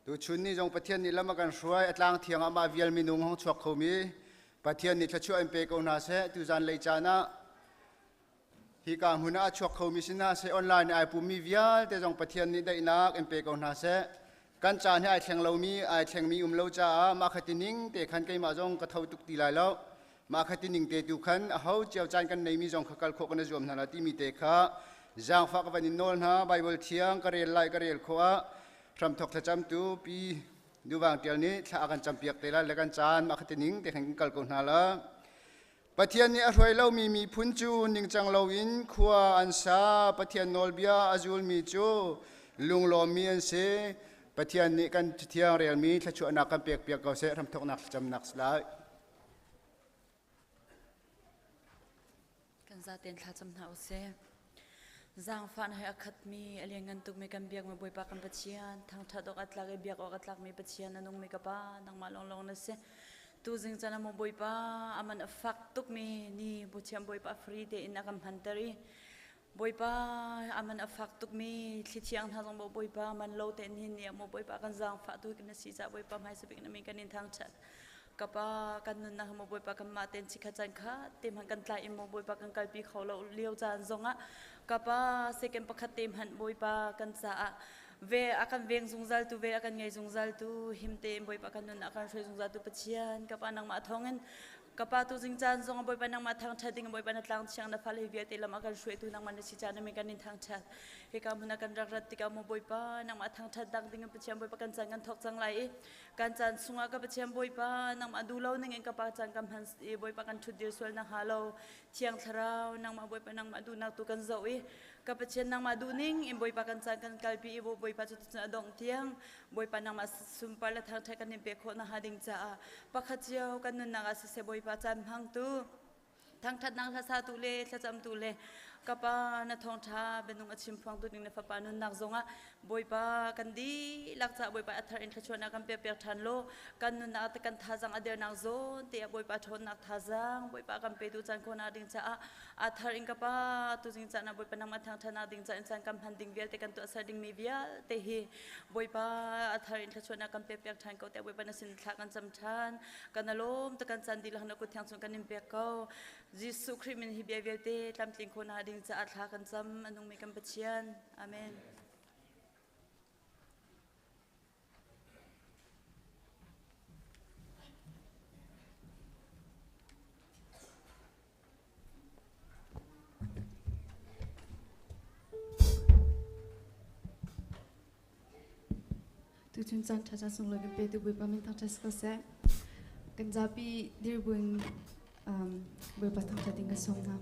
tu chun ni jong pathian ni lama kan hruai atlang thiang ama vial minung hong chuak khomi pathian ni thachu em pe ko na se tu zan lei chana hi ka huna chuak khomi sina se online ai pu mi vial te jong pathian ni dai nak em pe ko na se kan chan hi ai thleng lo mi ai thleng mi lo cha ma khatining te khan kai ma jong ka thau tuk ti lai lo ma khatining te tu khan a ho chiao chan kan nei mi jong khakal kho kan zom na la ti mi te kha jang fa ka banin nol na bible thiang ka rel lai ka rel kho a thram thok thacham tu pi du wang tel ni thla kan champiak te la le kan chan ma khatining te khan kal ko na la pathian ni a hroi lo mi phun chu ning chang lo in khuwa an sa pathian nol bia azul mi chu lung lo mi an se pathian ni kan thiang rel mi thla chu ana kan pek pek ko se thram thok nak cham nak slai kan za ten thla cham na se zang fan hai akhat mi aliangan tuk me kan biak me boipa kan pachian thang tha dok atlak e biak ok atlak me pachian anung me kapa nang ma long long na se tu jing chana mo boipa aman afak tuk me ni buchiam boipa free de in akam hantari boipa aman afak tuk me thlichiang tha jong bo boipa man lo te ni ni mo boipa kan zang fa tu kan si cha boipa mai sabik na me kan in thang chat kapa kan nun na mo boipa kan ma ten chi kha chan kha te man kan tla im mo boipa kan kalpi kholo leo chan zonga kapa second pakhat tem han boipa kan cha ve akan veng zungzal tu ve akan ngai zungzal tu himte boipa kan nun akan shrei zungzal tu pachian kapa nang ma thongen kapa tu jing chan zong boipa nang ma thang thading boipa na tlang chiang na phale vi te lam akan shrei tu nang man si chan me kan in thang chat he ka mun akan rak rat tika mo boipa nang ma thang thad dang ding pachian boipa kan chang kan thok chang lai kan chan sunga ka pachian boipa nang ma du lo ning en kapa chang kam han boipa kan thut dir sol na halo chiang tharau nang ma boipa nang ma du nak tu kan zo kapachen nang maduning in boipa kan chang kan kalpi ibo boipa chu dong tiang boipa nang ma sumpar la thang thai kan ni bekho na hading cha pakhachiao kan nun naga se boipa chan hang tu thang that nang sa tu le thacham tu le kapa na thong tha benung achim phang tu ning na fa nun nak zonga boipa kan di lakcha boipa athar in thachona kan pe than lo kan nun na ta kan thajang ader nang zo te boipa thon nak thajang boipa kan pe tu chan ko na ding cha athar in kapa tu jing cha na boipa nang ma thang thana ding cha in chan kam han ding vel te kan tu asar ding mi via te hi boipa athar in thachona kan pe than ko te boipa na sin thla kan cham than kan alom ta kan chan dil han ko thyang chung kan nim pe ko jisu krimin hi bia vel te tlam tling ko na ding cha athla kan cham anung me kan pachian amen tu chun chan tha sung lo pe tu boipa min thang thas ko se kan japi dir buing boipa thang tha ding ka som na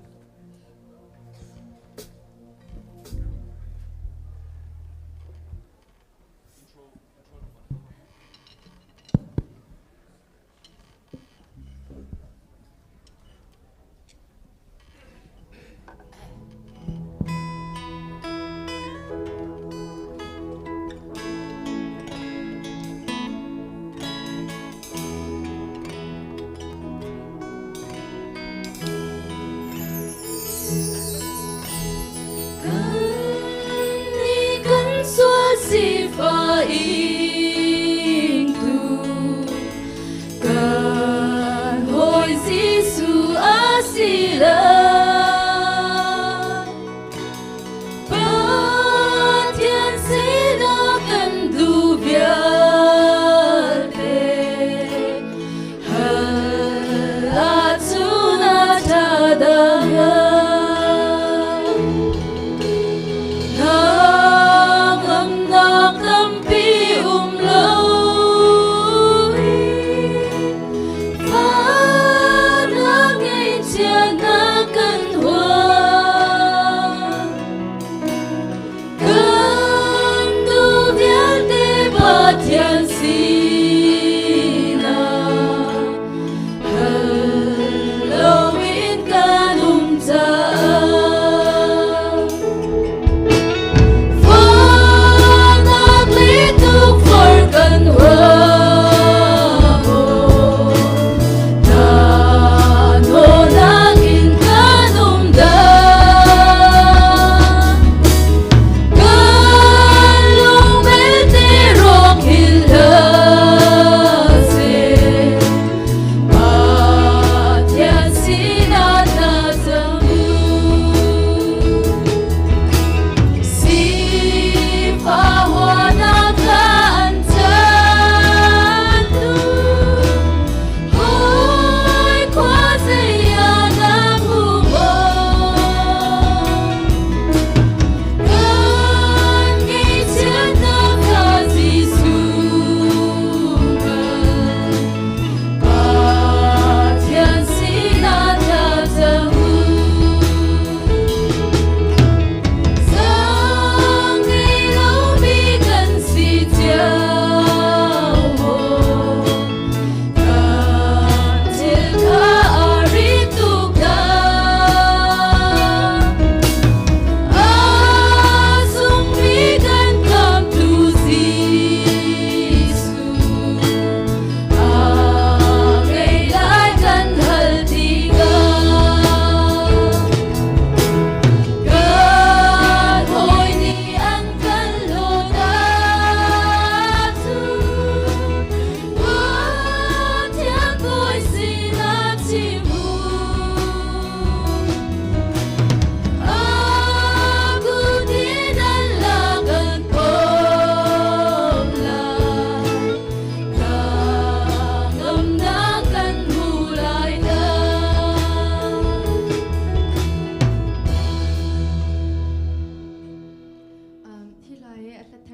Nam nam nam pi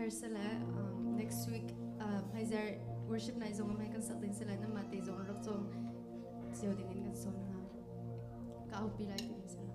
sila next week hay zer worship na izong may consulting sila na mate izong roksong siyo dinin kan son nga kaupilay din sila.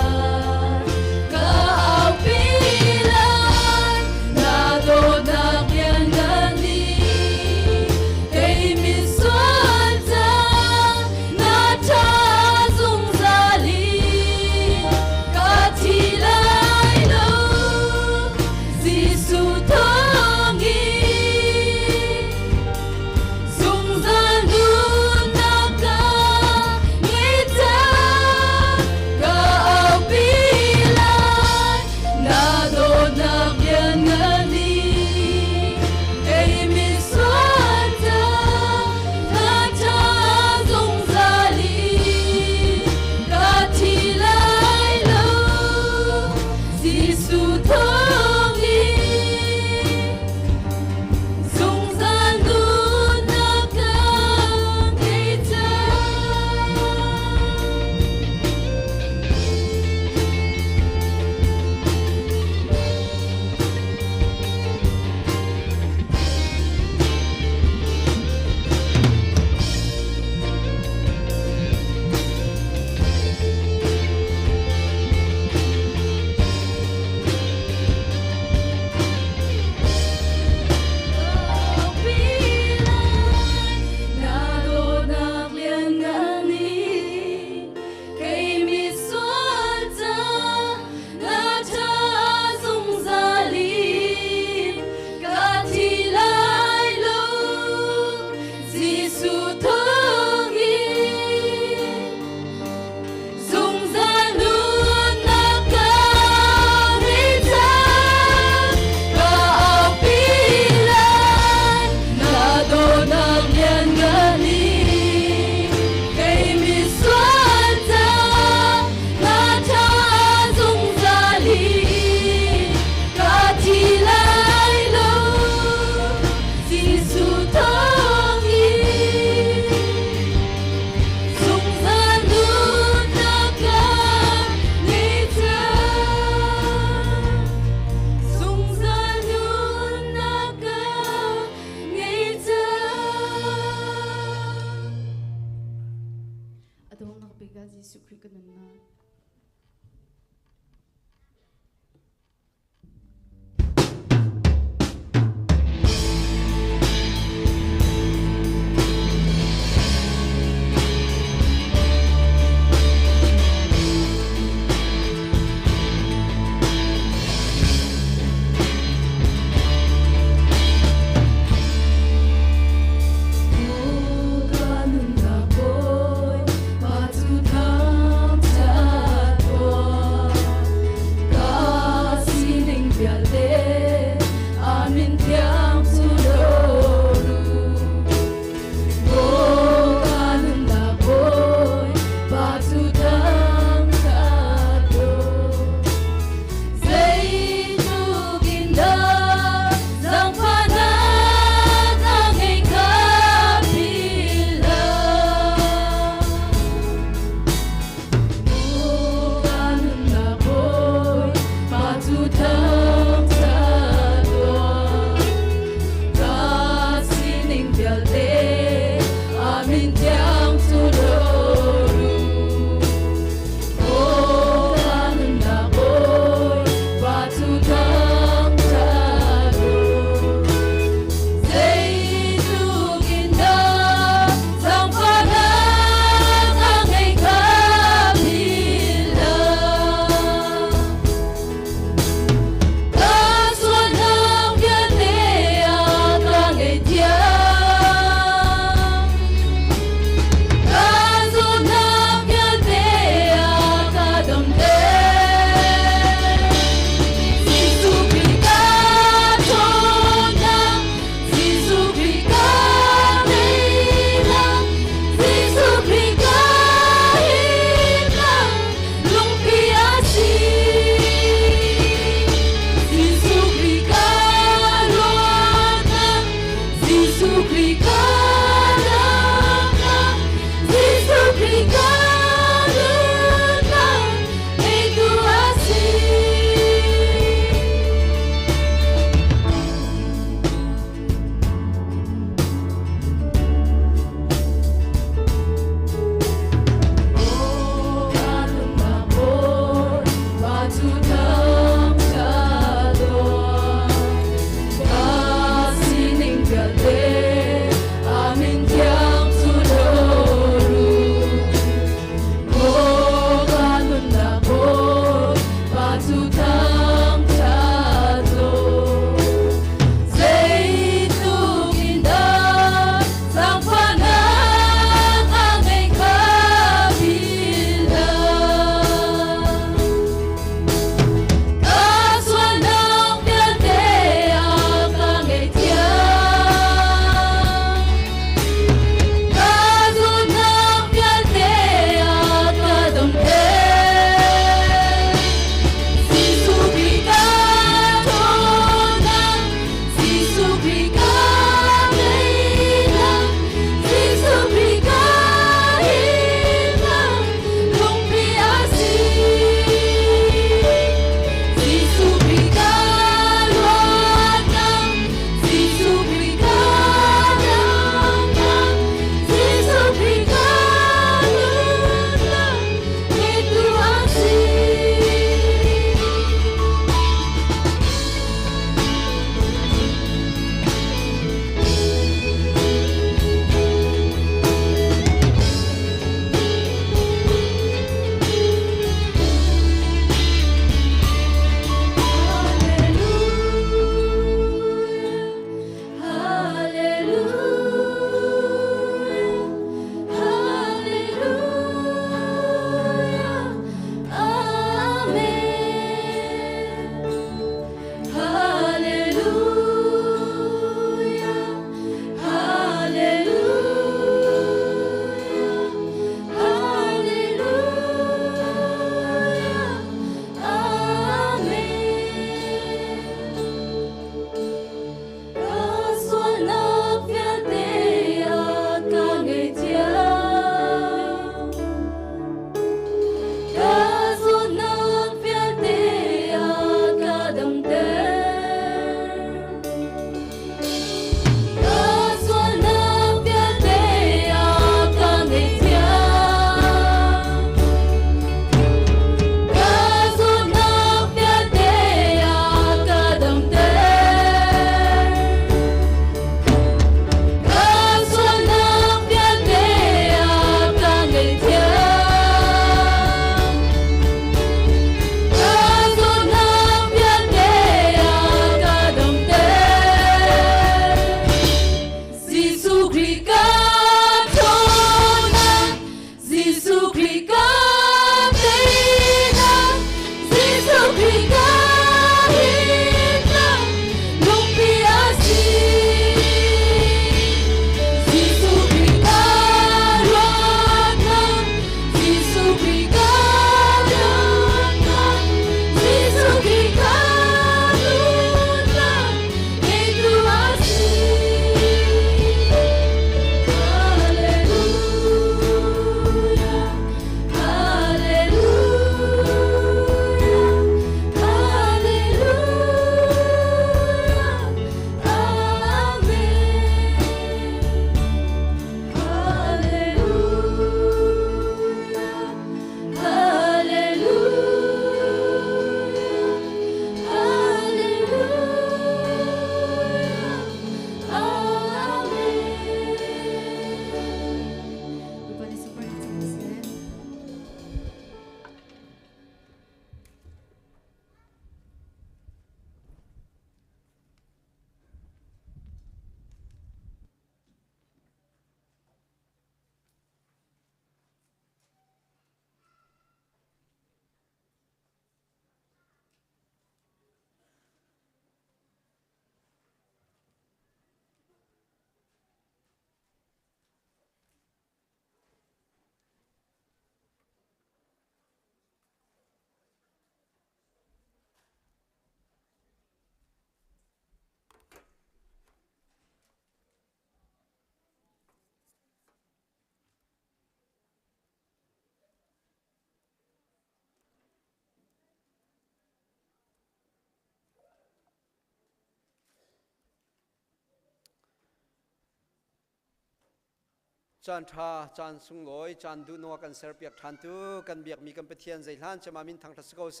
จานทาจานสุงลอยจานดูนัวกันเสิร์ฟเปียกทันตุกันเบียกมีกันเปทียนใจล้านจะมามินทางทัศกเส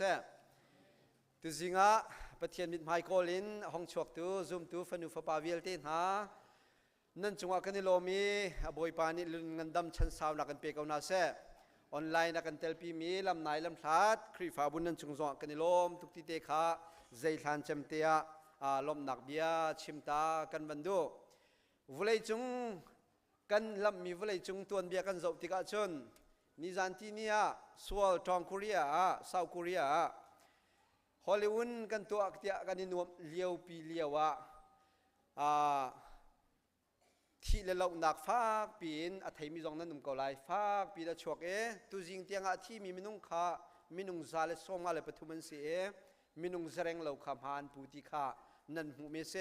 ตุจิงะเปทียนมิดไมโครลินห้องชวกตุซุ่มตุฟนุฟปาวิลเตนหานั่นจงว่ากันนิโลมีบอยปานิลุนเงินดำชันสาวนักกันเปกเอานาเสออนไลน์นักกันเตลปีมีลำไหนลำพลาดครีฟาบุญนั่นจงจงกันนิโลมทุกที่เตะขาใจล้านจำเตียลมหนักเบียชิมตากันบันดูวุเลยจงกันลำมีวุเลยจงตัวเบียกันจบติกาชนนิจันทีเนียสวอลทองโคเรียเซาท์โคเรียฮอลลีวูดกันตัวอักเตียกันนินวมเลี้ยวปีเลี้ยวที่เลาหนักฟากปีนอัฐิมีจงนั้นนุ่มเกาไลฟากปีละชวกตุจิงเตียงอาที่มีมินุงขามินุงซาเลส่งอะไรปฐุมันเสียมินุงแสดงเหล่าคำหานปูติขานั่นหูเมเซ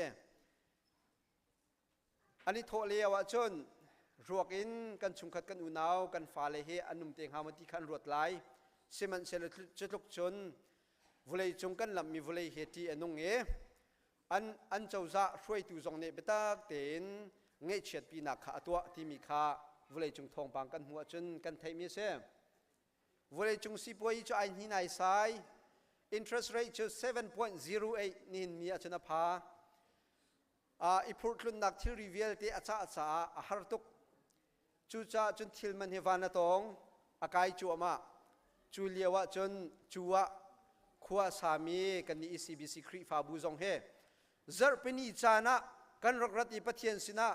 อันนี้โทเลียวชนรวกอินกันชุมขัดกันอุณาวกันฟ้าเลเหอันนุ่มเตียงหามันที่ขันรวดไหลเสมันเสลจุดลุกชนวุเลยจงกันลำมีวุเลยเหตุอันนุ่งอันเจ้าจะช่วยตูจงเนเบตักเต็นเงยเฉียดปีนักขาตัวที่มีขาวุเลยจงทองปังกันหัวจนกันไทยมีเสวุเลยจงสิบวยจะไอ้ที่ไหนสาย interest rate จะ 7.08 นี่มีอาจารย์พาอีพูดลุนนักที่รีวิวที่อาจารย์หาตุกจูจ่าจนทิลมันเฮวานาตองอากายจัวมาจูเลียวจนจัวขวาสามีกันนี่ ECBC ครีฟาบูจงเฮเจอเป็นอีจานะกันรักรัติปะเทียนสินะ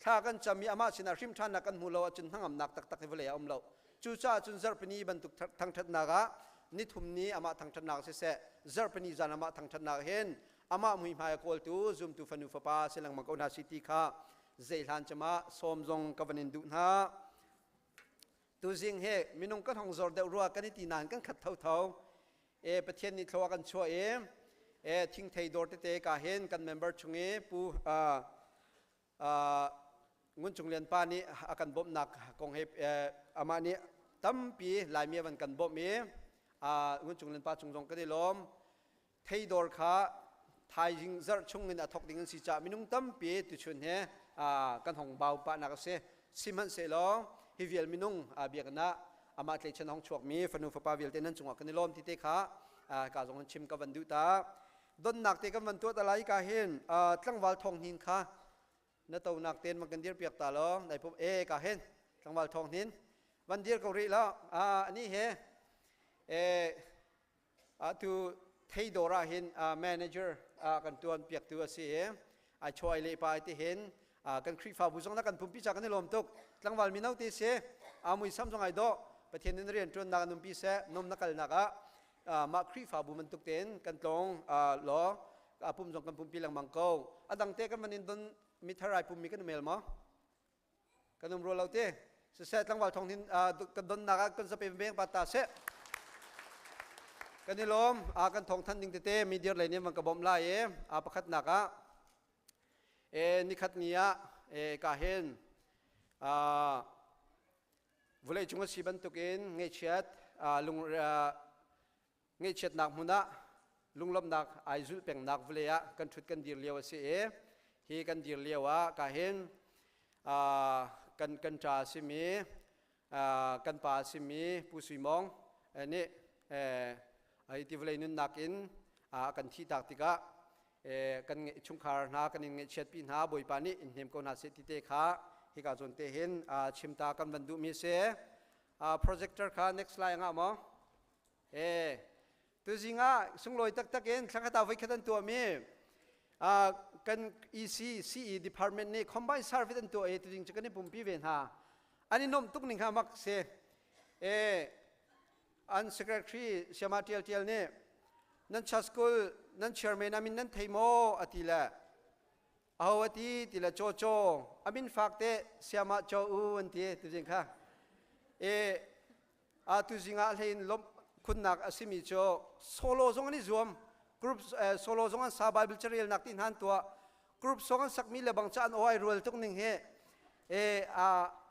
ถ้ากันจะมีอามาสินะริมทานนักกันหูเราจนทั้งอำนักตักให้เวลาเราจูจ่าจนเจอเป็นอีบรรทุกทางทัดนากะนิทุมนี้อามาทางทัดนากเสะเจอเป็นอีจานะมาทางทัดนากเห็นอามามุยมาโกลตูซุมตูฟันูฟปาเสลังมังกรนาซิติค่ะเจลันจะมาสมจงกับวันนินดุนะตูจิงเฮมินุงกันห้องจอดเดรัวกันนิตินานกันขัดเท่าประเทศนี้ทว่ากันช่วยทิ้งไทยดอร์เตกาเห็นกันเมมเบอร์ชงปูงุนจงเรียนป้านี้อากันบ่มหนักกองเฮอามานี้ตั้มปีลายเมียวันกันบ่มงุนจงเรียนป้าจงกันได้ล้มไทยดอร์ขาไทยจิงเจอชงเงินทอกดิ่งสิจ่ามินุงตั้มปีตุชนเฮกันห้องเบาป้านักเสซิมันเสลองฮิวิลมินุงเบียกันนะอามาเลชันห้องชวกมีฟันูฟปาวิลเตนันจงกันได้ล้มที่เตขากาจงชิมกับวันดูตาดนหนักเตกันวันตัวอะไรกาเห็นตั้งวัลทองหินค่ะนั่นตัวหนักเต็นมันกันเดียร์เปียกตาล้อในพวกกาเห็นตั้งวัลทองหินวันเดียร์เกาหลีแล้วอันนี้เฮตัวเทโดราเห็นแมเนเจอร์กันตัวเปียกตัวเสียช่วยเลยไปที่เห็นกันครีฟาบุษงนักกันพุ่มพิจารกันในลมตุกตั้งวัลมีนเอาตีเสียมุยซ้ำจงไอโดประเทศนี้เรียนจนนักนุ่มพิเศษนุ่มนักกันนักมาครีฟาบุมันตุกเต็นกันตรงล้อปุ่มจงกันปุ่มปีหลังมังโกดังเตกันมันนินดนมิทรายปุ่มมีกันเมลมั้งกันนุ่มรัวเราเตะเสร็จตั้งวัลทองนินกันดนนักกันจะเป็นเบียงปัตตาเสกันนี่ล้มกันทองท่านดิงเตะมีเดียร์อะไรเนี่ยมันกระบอมไล่ประคัดนักนิคัดเนียกาเห็นวุเลยจงสิบันตุกินเงยเช็ดลุงเงยเช็ดนักมุนะลุงลมนักไอจุลเป่งนักวุเลยกันชุดกันดีเลียวเสียฮีกันดีเลียวกาเห็นกันจ่าสิมีกันป่าสิมีผู้สุยมองนี่ไอที่วุเลยนุนนักอินกันที่ตักติกะกันชุมคาร์นากันเงยเช็ดปีนาบอยปานีอินเฮมก็น่าเสียติเตขาฮิกาจนเตเห็นชิมตากันบรรดุมีเสโปรเจคเตอร์ค่ะ next slide งะมั้งตัวจริงสุงลอยตักเองสังกัดเอาไว้แค่ตัวมีกัน EC CE department นี่ combined service ตัวตัวจริงจะกันนี่ปุ่มปีเวนฮะอันนี้นมตุกหนึ่งค่ะมักเสอัน secretary เชียมาเทียลนี่นั่นชัสกุลนั่น chairman อามินนั่นไทโมอติละเอาอติติละโจโจอามินฝากเตะเชียมาโจอูอันที่ตัวจริงค่ะตัวจริงอะไรลมคุณนักอาศิมิโจโซโลซงอันนี้รวมกรุ๊ปโซโลซงอันซาบายบิลเชอรีลนักที่หันตัวกรุ๊ปซงอันสักมีเลบังจานโอ้ยรัวตุกหนึ่งเฮ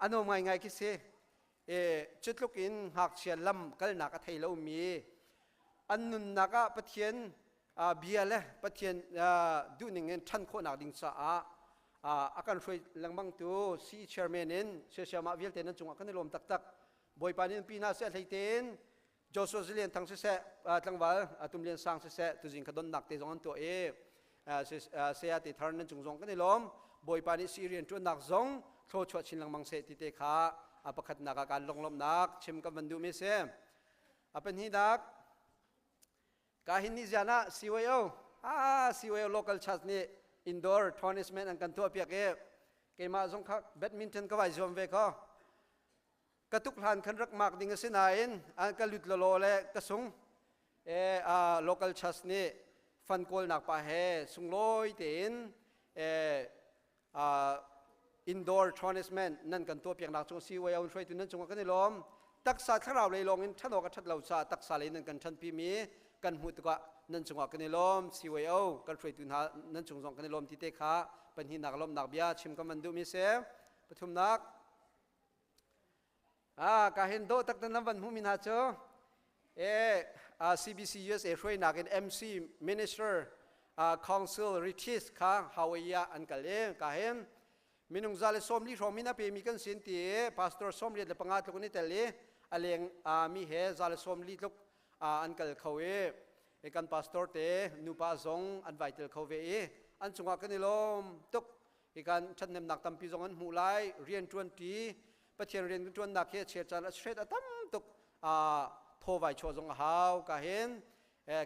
อันนู้นไงคิดสิจุดลุกอินหักเชียนลำกันนักไทยเรามีอันนู้นนักปะเทียนเบียร์เลยปะเทียนดูหนึ่งเงินท่านคนนักดิ่งสะ อาการช่วยลังบังตัวซีเชอร์แมนินเสียมาวิลเตนันจงกันในลมตักบ่อยปานินปีน่าเสียไทยเตนโจโซซิเลียนทั้งเสียทั้งวันตุมเลียนสร้างเสียตุจิงขดนหนักเตจงอันตัวเสียติทาร์นันจงจงกันในลมบ่อยปานิซีเรียนจวนหนักจงโทษชวชินลังบังเสติเตขาประคัดนักการลงลมนักชิมกับมันดูไม่เสียเป็นหินักกาหินนิจานะซีเวลซีเวล local church นี่ indoor tournament อันกันตัวเปียกเกมาสงคักแบดมินตันก็ไว้จอมเวกกระตุกหลานขันรักมากดิ่งสินายนอันก็ลุดโลเลกระสุงlocal church นี่ฟันโกลหนักป่าเฮสุงลอยเต็นindoor tournament นั่นกันตัวเปียกหนักจงซีเวลช่วยตัวนั้นจงกันในลมตักษาข้าวเลยลงอินท่านอกทัดเหล่าซาตักษาเลยนั่นกันท่านพี่มีกันหูตัวนั่นจงกันในลมซีเวลกันช่วยตัวนั่นจงกันในลมที่เตขาเป็นหินหนักลมหนักเบียชิมกันมันดูมีเสปฐุมนักกาเห็นโดตักนั้นวันหูมินาโจCBC USA ช่วยนัก MC Minister Council Retreat ข้าฮาวายอันกันเลยกาเห็นมินุงซาเลสอมลีรอมินาเปมีกันสินตีพาสตอร์สอมลีเลปังอาตลุนิเตลีอเลงมีเฮซาเลสอมลีลุกอันกัลเขากันพาสตอร์เตนูปาซงอันไวเตลเขาอันจงกันนิลมตุกกันฉันเนมนักตั้มปีซงอันหูไลเรียนจวนตีปะเทียนเรียนจวนนักเฮเชียจันเชดตั้มตุกโทไวชัวซงฮาวกาเห็น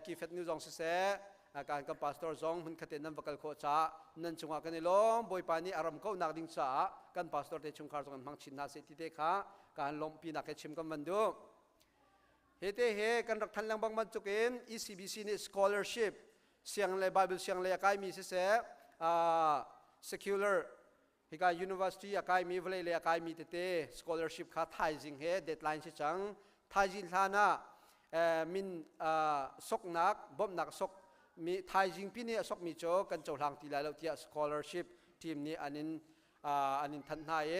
กีเฟตนิวซงเสการกับพาสตอร์ซงมันขัดเนมวักลโคจ้านั่นจงกันนิลมบอยปานีอารมณ์เขานักดิ้งจ้ากันพาสตอร์เตชงคาร์ซงมังชินนาเสติเตขาการลมปีนักชิมกันมันดูเฮเตเฮกันรักทันลังบังมันจุกิน ECBC นี่ scholarship เสียงเลย Bible เสียงเลยกายมีเสsecular ฮิกา University กายมีเวลเลยกายมีเต scholarship ข้าไทยจริงเฮ deadline ชิจังไทยจินท่านะมินสกนักบ่มนักสกมีไทยจริงพี่นี่สกมีโจกันเจ้าหลังตีแล้วเราเทีย scholarship ทีมนี้อันนี้ทันทาย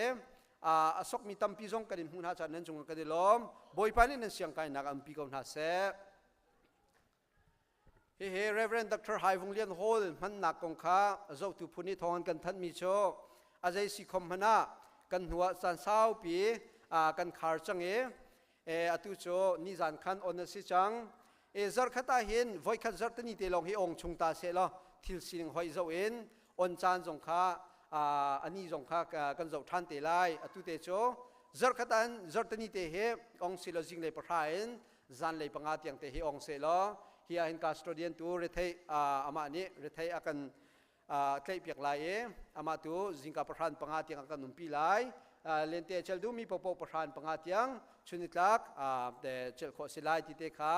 สกมีตั้มปีจงกันหุ่นหาจันนั้นจงกันลมบ่อยปานี่นั่นเสียงกายนักอัมพีกันหาเสเฮ้ Reverend Dr. ไฮวงเลียนโฮลมันนักกงข้าเจ้าตุพุนิทองกันทันมีโชอาใจสิคมพนะกันหัวสันสาวปีกันขาจังอตุโจนิจานขันอนสิจังจารขัดเห็นไว้ขัดจารตันนี่เตลงให้องชงตาเสละทิลสิงหอยเจ้าอนจานจงข้าอันนี้จงข้ากันเจ้าทันเตไลตุเตโจจารขัดจารตันนี่เตเหองสิลจิงเลยประหารจานเลยปังอาตียงเตเหองเสละเฮียเห็นการสตูดิโอตัวเรทัยอามานี้เรทัยอากันใกล้เปียกลายอามาตัวจิงกับประธานปังอาตียงอากันนุ่มปีลายเลนเตเชลดูมีปปประธานปังอาตียงชุนิตลักแต่เชลโคสิไลที่เตขา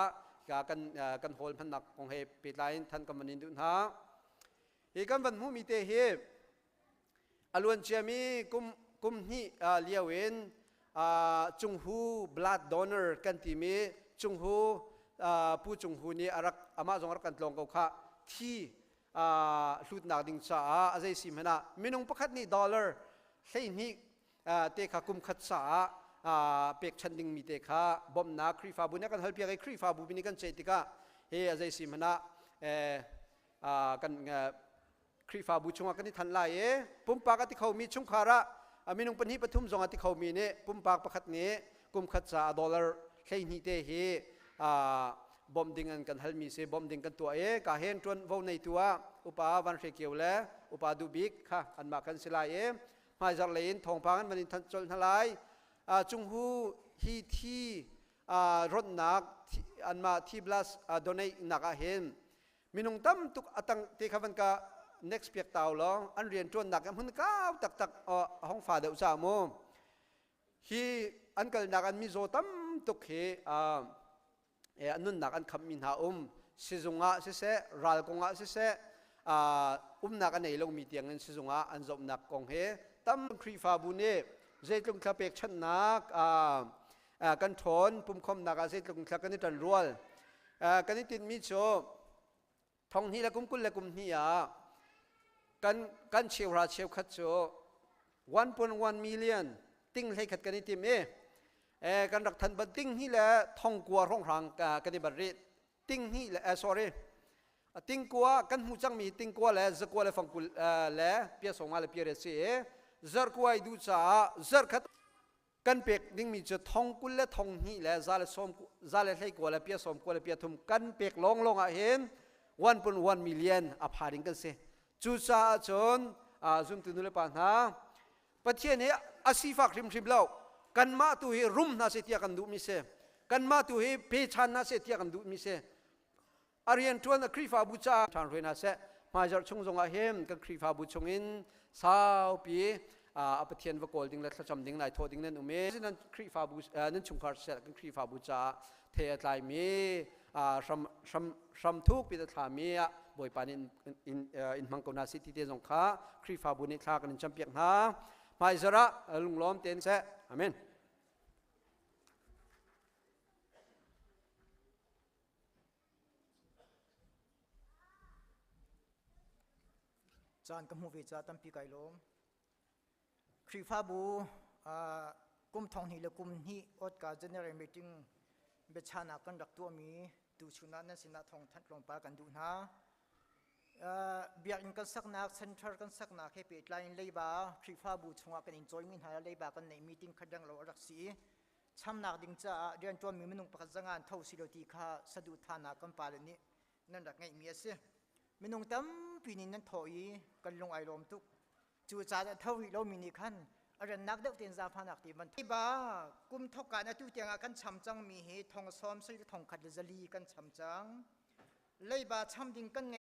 กันโฮลพันนักของเฮปิดไลน์ท่านกำมันนินดุนฮะอีกันวันหูมีเตเฮอลวนเชียมีกุมนี่เลียวเวนจุงหูบลัดดอนเนอร์กันที่มีจุงหูผู้จุงหูนี่อารักอามาจงรักกันลงกับข้าที่ลุดนักดิ่งจ้าอาใจสิมนะมินุงประคัดนี่ดอลลาร์ใช่นี่เตขากุมขัดสาเป็กชันดิ่งมีเตขาบ่มนักครีฟาบุเนี่ยกันเฮลเปียกครีฟาบุบินิกันเจติกาเฮอาใจสิมนะกันครีฟาบุชงกันที่ทันไล่ปุ่มปากที่เขามีชุงคาระมินุงปนิปทุมจงที่เขามีเนี่ยปุ่มปากประคัดนี้กุมขัดสาดอลลาร์ใช่นี่เตเฮบอมดิ่งกันฮัลมีเซบอมดิ่งกันตัวกาเห็นจวนวในตัวอุปาวันเรเกียวและอุปาดูบิกค่ะอันมากันสิลายมาจากเลนทองพังมันทันจนทลายจุงหูฮีที่รถนักอันมาที่บลัสโดนในนักเห็นมินุงตั้มตุกอังเทคันกา next เปียกเต่าล้ออันเรียนจวนนักมันก้าวตักห้องฝ่าเดือดสามโมฮีอันกันนักอันมิโซตั้มตุกเฮอันนั้นนักอันคำมินหาสิจงะเสรัลกงะเสนักอันไหนลงมีเตียงนั้นสิจงะอันจบนักกงเฮตั้มครีฟาบุเน่เจตุงคาเปกชันนักกันทนปุ่มคมนักเจตุงคากันนี่ตันรัวกันนี่ติดมิโชทองนี้ละกุมกุลละกุมนี้กันเชียวราเชียวขัดโช 1.1 million ติ้งให้ขัดกันนี่ติมกันรักทันบัดติ้งนี่แหละท่องกลัวร้องรังกันในบัดรีติ้งนี่แหละsorry ติงกัวกันหูจังมีติงกัวแหละจะกัวแหละฟังกุลแหละเปียสงอะไรเปียเรซีจะกัวไอดูจ้าจะขัดกันเป็กดิ้งมีจะทองกุลและทองหีแหละจะเลยสมจะเลยให้กัวแหละเปียสมกัวแหละเปียทุมกันเป็กลงเห็น1.1 million อพาริงกันเสจูจ้าจนซุ่มตุนุเลปานฮะประเทศนี้อาศิฟักริมเล่ากันมาตุฮีรุมนาเสตียกันดูมิเสกันมาตุฮีเพชันนาเสตียกันดูมิเสอารียนทวนครีฟาบูชาทางเรนาเสมาจากชงจงอาเฮมกันครีฟาบูชงอินสาวปีประเทศวกอลดิ้งและจำดิ้งนายโทดิ้งนั่นอุเมนั่นครีฟาบูนั่นชงคาร์เสกันครีฟาบูชาเทียไลมีชัมทุกปีตามีบอยปานินมังกรนาสิติเตจงค้าครีฟาบุนิทากันจำเปียกนามาอิสระลุงล้อมเต็นเสอาเมนจานกมูวิจาตัมปีไกลมครีฟาบูกุมทองหิเลกุมหิอดกาเจเนอเรลมีติ้งเบชานากันดักตัวมีดูชุนันนั่นสินาทองทัดลงปากันดูนะเบียร์กันสักนักเซ็นทรัลกันสักนักให้เปิดไลน์เลยบ่าครีฟาบูชงกันอินจอยมินหาเลยบ่ากันในมีติ้งขัดยังเรารักสีช้ำนักดิ่งจ้าเรียนตัวมีมนุษย์ประจังงานเท่าสิโรตีข้าสะดุดทานากันปาเลนี้นั่นดักไงมีเสียมนุษย์ตั้มปีนี้นั่นถอยกันลงไอลมทุกจูจ่าเท่าวิโลมินิคันอะไรนักเด็กเตียนซาพานักตีมันที่บ่ากุมทกการตู้เตียงกันช้ำจังมีเหตุทองซ้อมใส่ทองขัดจะลีกันช้ำจังเลยบ่าช้ำดิ่งกันไง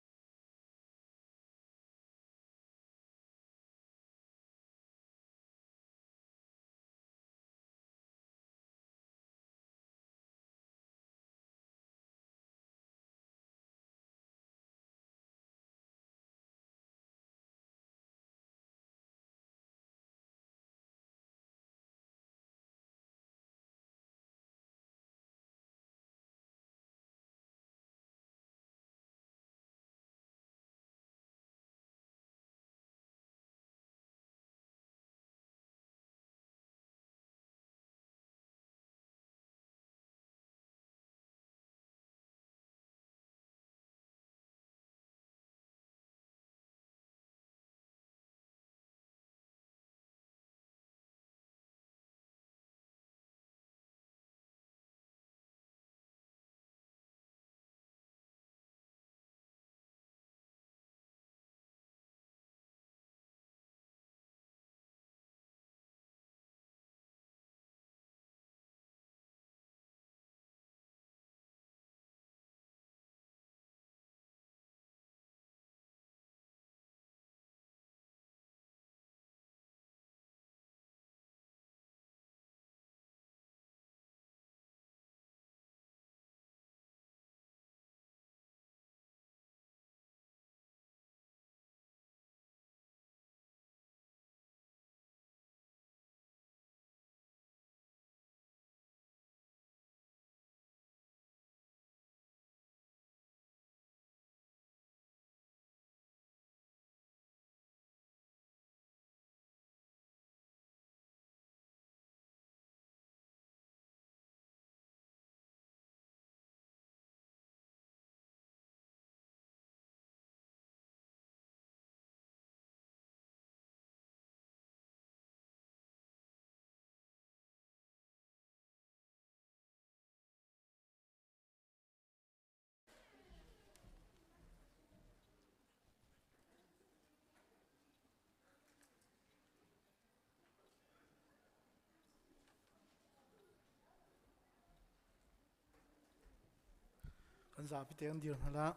กันสาพิเตียนเดียวนั่นละ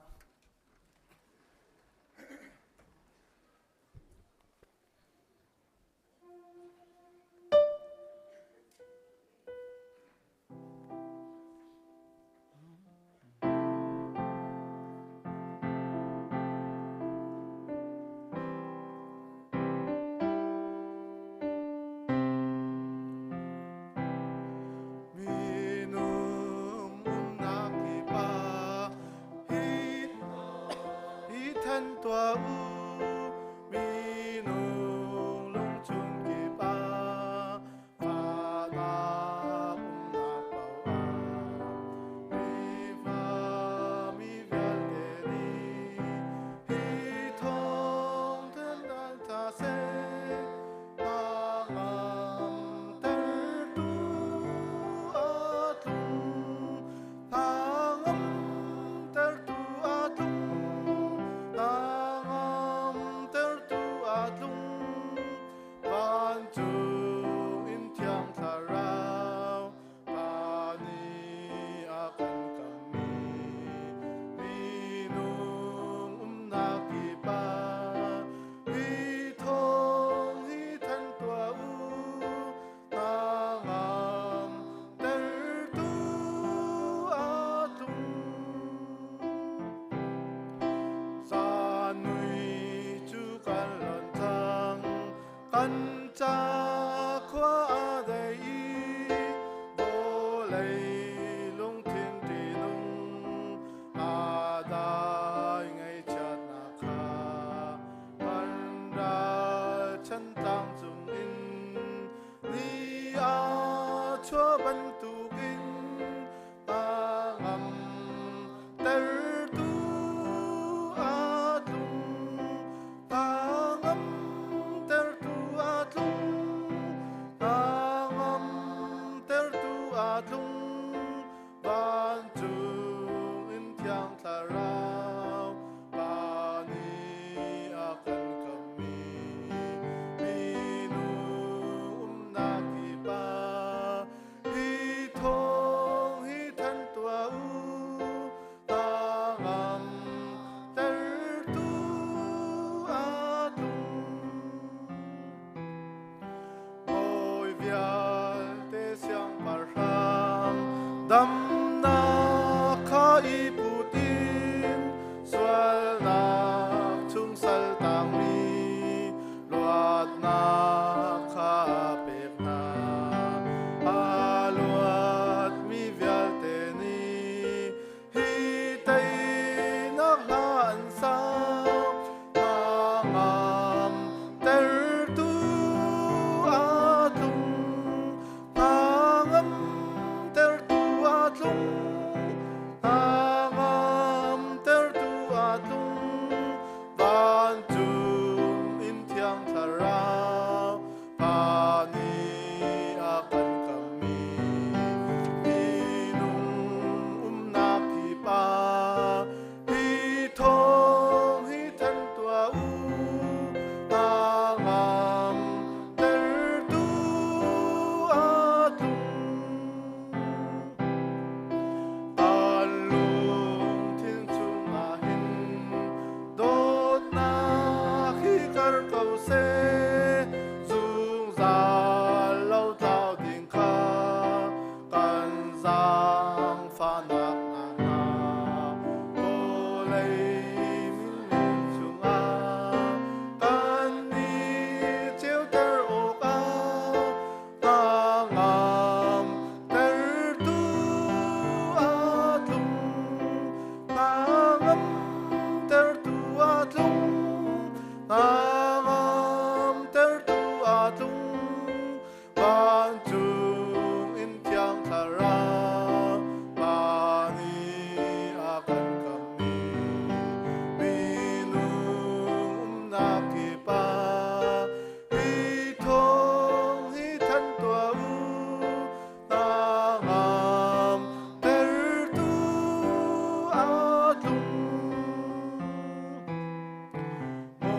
tung van chung in thiang tharau pa ni akan kami minung na ki pa hi thong hi than tua u ta ngam ter tu a tung alung thiên chung a hin đốt na khi kar cầu se dung za lâu tao tiếng kha can giang pha nạc na na cô lấy min chung a can ni chiếu ter ô ca ta ngam ter tu a tung ta ngam ter tu a tung ta ngam ter tu a tung ban chung in thiang thara pa ni akan kami minung na ki pa hi thong hi than tua u ta ngam ter tu a tung mo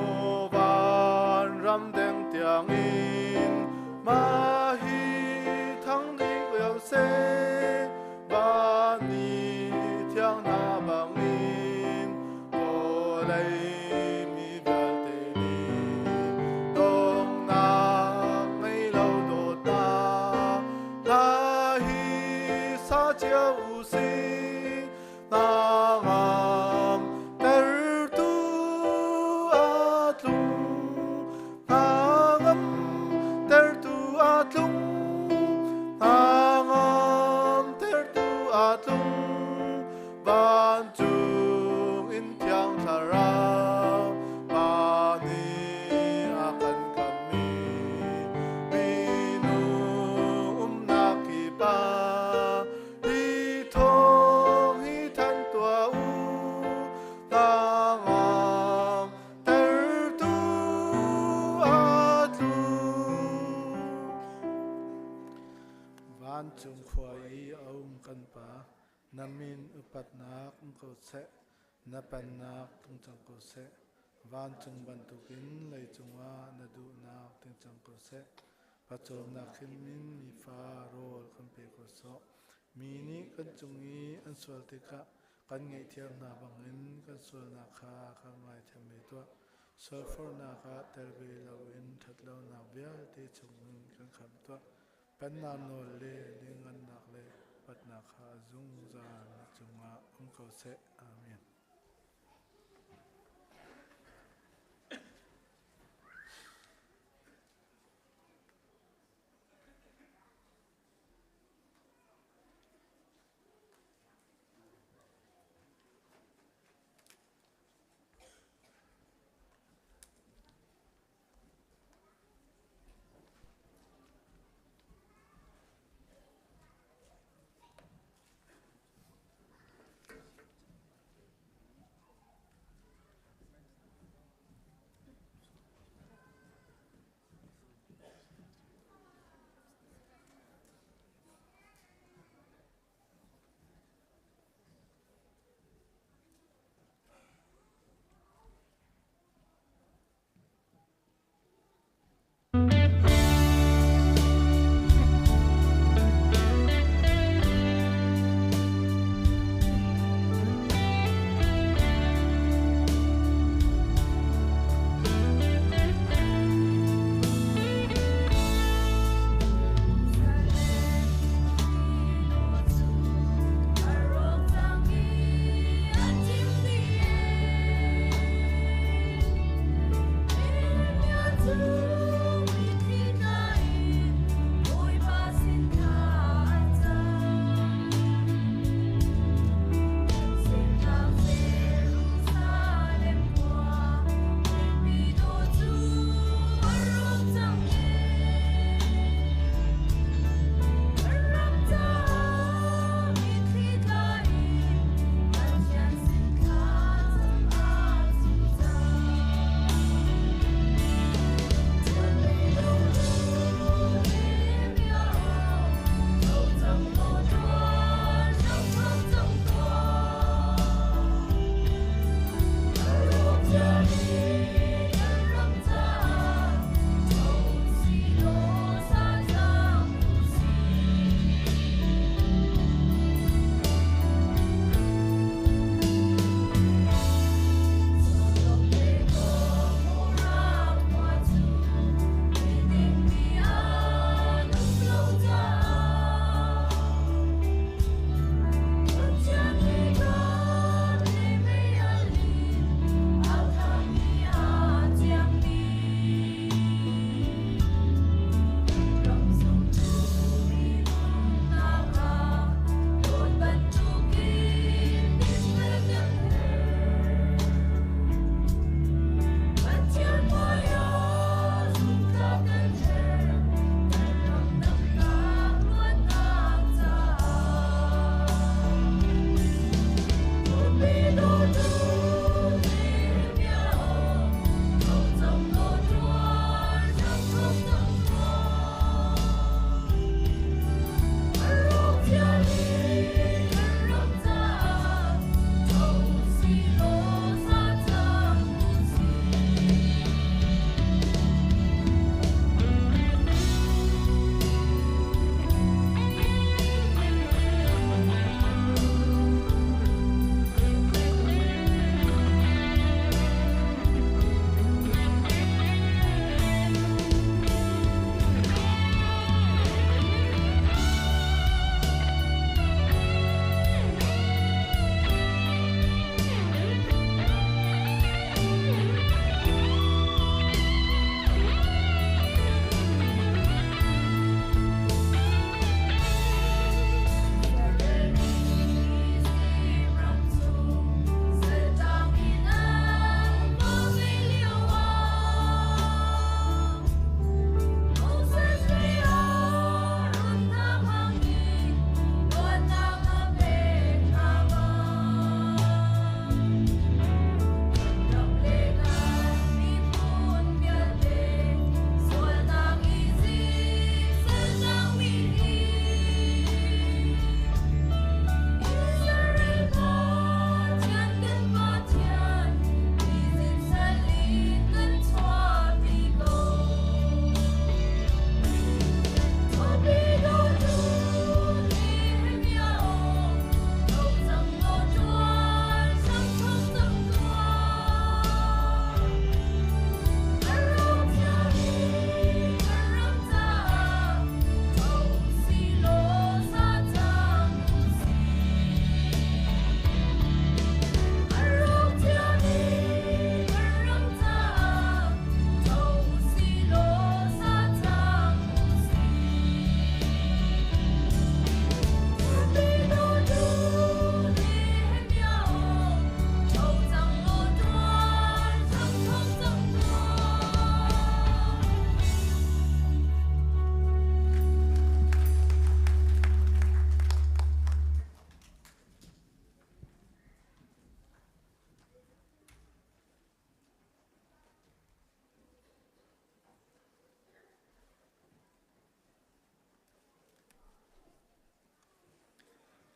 van ram deng tiang in ma hi thang đi yêu se ba ni thiang na bang in cô lấy mi vel te ni dong na ngay lâu đồ ta la hi sa chia u si ta ngam ter tu a tung ta ngam ter tu a tung ta ngam ter tu a tung ban chung in thiang thara pa ni akan kami minung na ki pa hi thong hi than tua u ta ngam ter tu a tung van chung khwai aum kan pa namin upat nak ko se na pan nak tung chang ko se van chung ban tukin lei chunga na du nak ting chang ko se pachom na khin min mi fa rol kan pe ko so mi ni kan chungi an swal te ka kan ngai thiam na bangin kan swal na kha ka ngai tham me to swal for na ka terbe lo in that lo na bia te chung kan kham to pan na no le lingan nak le pat na kha zung za na chunga ko se amen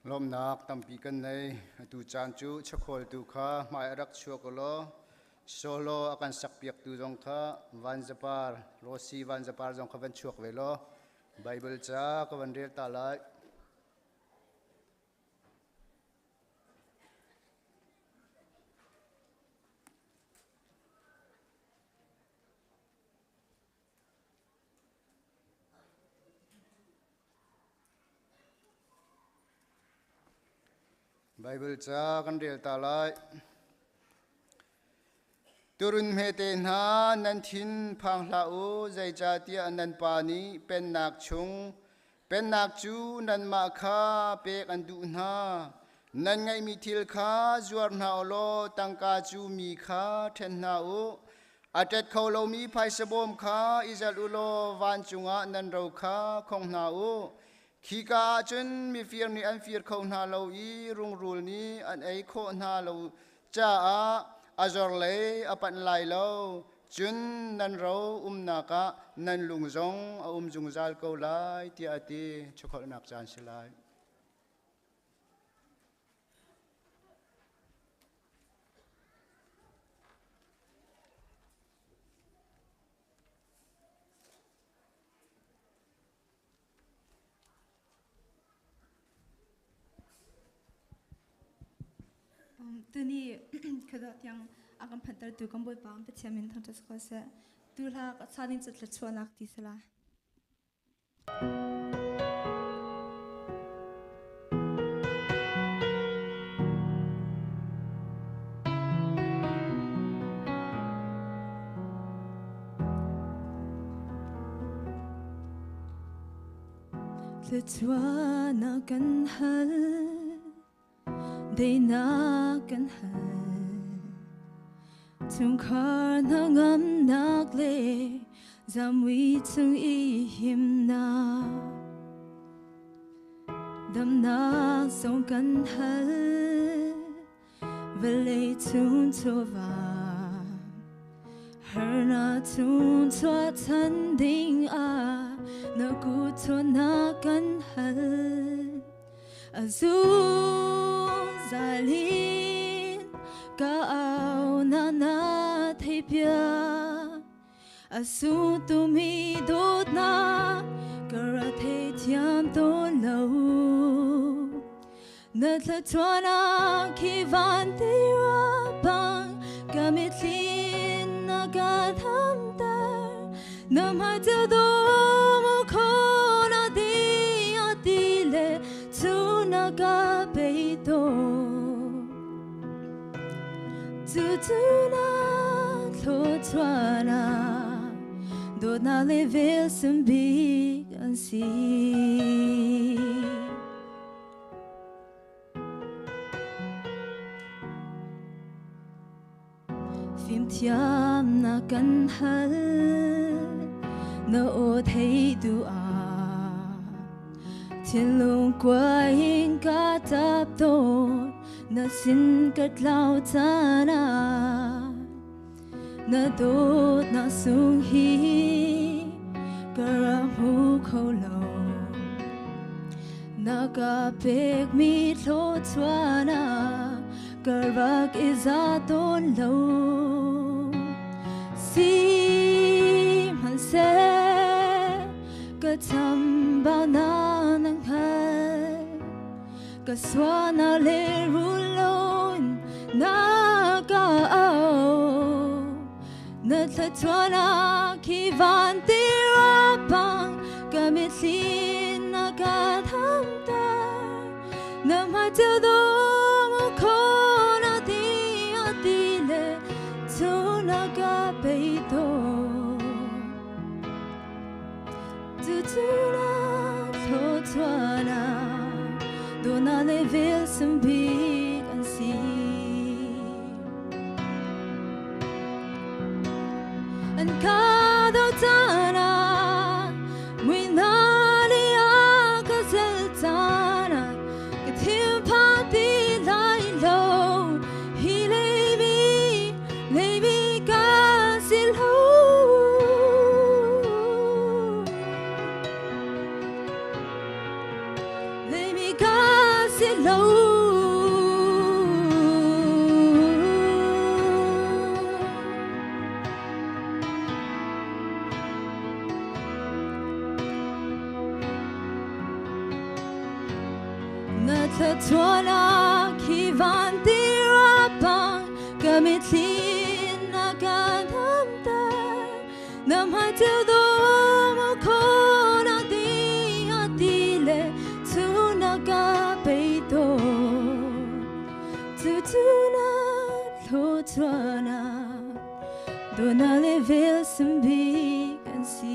lom nak tampi kan nei tu chan chu chakhol tu kha mai rak chuakolo solo akan sakpiak tu jong kha van japar rosi van japar jong kha van chuak velo bible cha ka van rel ta lai Bible cha kan rel ta lai turun mete na nan thin phang hla u zai cha tia nan pa ni pen nak chu nan ma kha pek an du na nan ngai mi thil kha zuar na lo tangka chu mi kha then na u atet kholo mi phai sabom kha izal ulo van chunga nan ro kha khong na u khi ka chun mi fier ni an fier khong na lo i rung rul ni an ei kho na lo cha a azor le apan lai lo chun nan ro naka nan lung zong jung zal ko lai ti ati chokhol nak chan silai tuni kada tiang akan phantar tu kan boi pam pe chamin thang tas ko se tu la sanin chat la chuanak ti sala le chuana kan hal They knock and hide. Tung car na ngam nak le, zam we tung I him na. Dam na song kan hal, vele tun tova. Her na tun tua tan ding a, na gu to na kan hal. Azul Zalin Kau na thay pia Asu tumi dot na Kara thay tiam ton lâu Nat la tuana ki van tira bang Gamit lin na gatham dar Nam hai tiêu do mo ko na di atile Tu naga beito Tu na lo tuana Do na level some big and see Phim thiam na kan hal Na o thay du a Thiên lung qua hình cả tạp tôn Na xin cất lao ta na Na đốt na sung hi Cả ra hú khâu lâu Na cả bếc mít lô chua na Cả vạc ý giá tôn lâu Sim hẳn sẽ Cả chăm bao na nang hai Cả xóa na lê ru lôn Na cả ao Na thật chua na khi van tira bang Cả mệt xin na cả tham ta Na mai tiêu đô mô khô na ti a ti lê Tu na cả bê tô Tu na lo tuana Do na level some big and see And kada tana Mui na liya kazel tana Kathim pati lai lo Hi lebi kasil ho Let me go, ทัวนาคีวันตีราปังก็ไม่ทีนักการทำแต่น้ำหายเจ้าดมคนนักดีอาดีเลทุนักการไปโตทุนักโลทัวนาโดนาเลเวลสมบีกันสี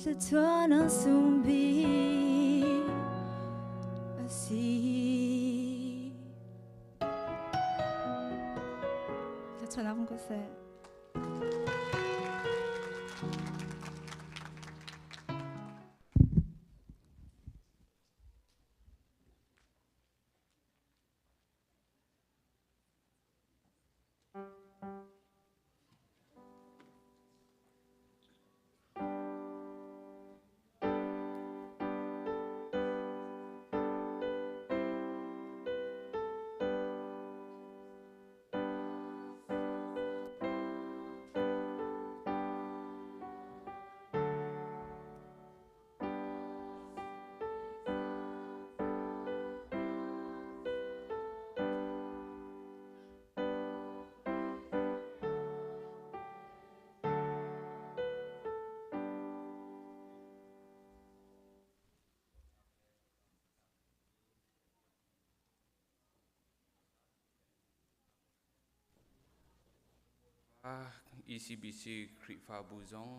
จะทวนาสุมบีสีจะทวนาคงก็เสECBC คริฟาบูซอง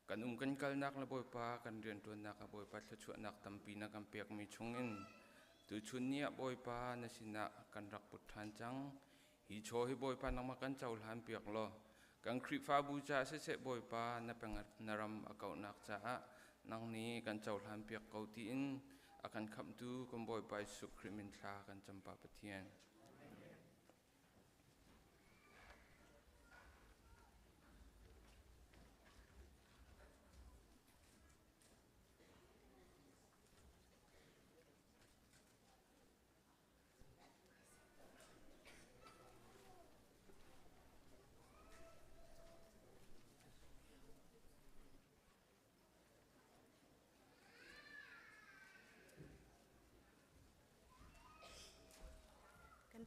กันกันกัลนักละบอยปากันเรียนตัวนักละบอยปาชวนักตั้มปีนักกันเปียกมีชงอินตุชุนเนียบอยปานสินะกันรักปุถานจังฮิโชฮิบอยปานักมากันเจ้าหลานเปียกโลกันคริฟาบูจ่าเสบอยปานับเป็นนารำอากานักจ่านังนี้กันเจ้าหลานเปียกเกาตีอินอากันขับดูกันบอยปาสุคริมินทรากันจำปาปะเทียน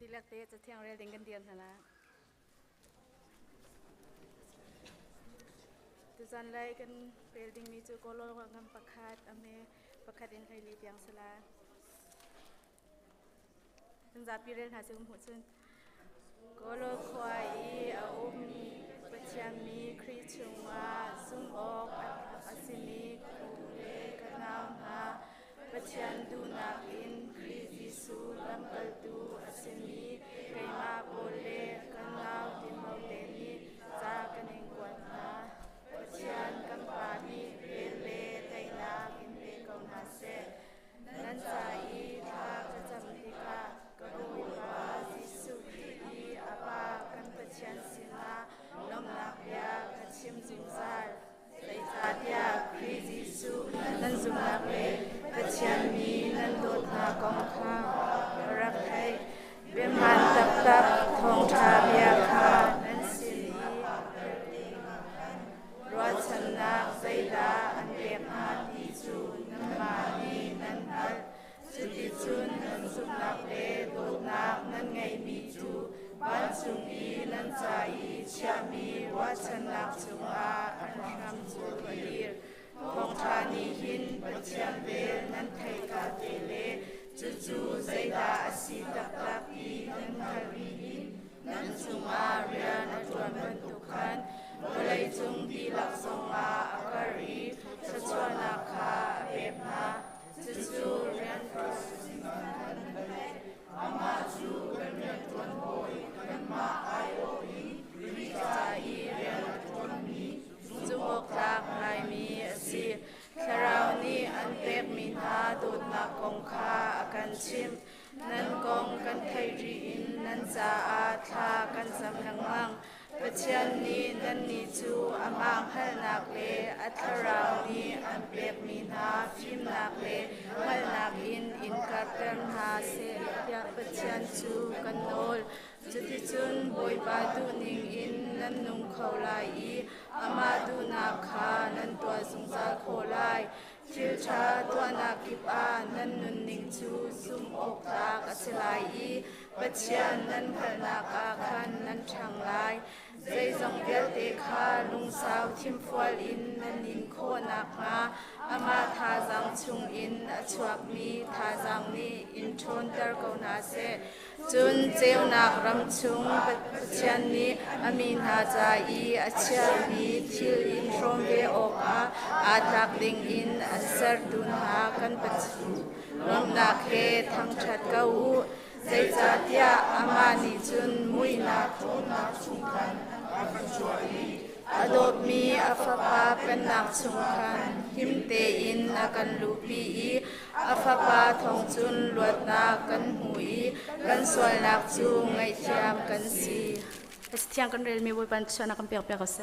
ที่เลือกเตะจะเที่ยงเรียนกันเดียนนะทุกท่านเลยกันเปลี่ยนมีจุกโลกกันประคาดอเมประคาดเอ็นไทยลีเปียงสลาทั้งจับปีเรียนหาซึ่งหัวซึ่งโกโลควายอาอุมีปัจจามีคริชงวาซุ่มออกอาศิมีคูเลกันนามหาปัจจันดูนักอินคริจิสูลัมกัลตูอาศิมีไกมาโบเลกันนาวดิมเอาเดนีจากกันเองกวนนาปัจจันกัมปานีเรเลไตนากินเปกองนาเซนันใจทากระจำทิกากระดูกาจิสุขีอาปากันปัจจันสินาลมนักยากระชิมจุงซาลไตจาดยาคริจิสูนันจุงนักเลปัจจันมีนันโดดนากองข้ารักไทยเบียมันตับทองทาเบียคานันสิลีรัชนาไซดาอันเบียมาดีจูนันมานีนันฮัลสุดิจุนนันสุนักเลโดดนักนันไงมีจูบ้านสุงีนันใจชามีวัชนักจุอาอันทำจูบดีร์ทองทานีหินปัจจันเบนันไทกาเตเลจูไซดาสิตักตักอีนันคารีหินนันสุมาเรียนจวนบรรทุกัน mulai jung di laksonga akari sesuana ka bebna sesurian persimpangan amaju dengan tuan boy dengan ma ayo ini cai rian tuan mi jumok tak ngai mi si karau ni an beb minha dut na kong kha akan chim nan kong kan thai ri in nan cha a tha kan sam lang mang ปัจจัยนี้นันนิจูอามางฮัลนักเลอัทราวนี้อันเปรียบมีนาฟิมนักเลฮัลนักอินกัตเตนหาเสียปัจจัยจูกันโนลจุดที่จุนบอยปาดูนิงอินนันนุงเขาไลอามาดูนาคานันตัวสงสารโคไลทิวชาตัวนากิปานันนุนนิงจูซุมอกตากอสลายปัจจัยนันพลนาคาคันนันช่างไลใจจงเวลเตคาลุงสาวทิมฟวลอินนันนินโคนักมาอามาทาจังชุงอินอชวกมีทาจังนี้อินชนเตอร์กนาเซจุนเจ้านักรำชุงปัจจัยนี้อามีนาจาอีอาเชียบีทิลอินทรมเวออกอาทักลิงอินอันเซอร์ดุนหากันปัจจุรวมนักเฮทั้งชัดเก้าใจจัดยาอามานิจุนมุยนาโทนักชุงคันอดบมีอัฟปาเป็นนักชุงคันหิมเตอินนักันลูปีอัฟปาทองจุนลวดนากันหุยกันสวยนักจูไงเทียมกันสีเทียงกันเรียนมีบุญปัญชนะกันเปียกเขาเส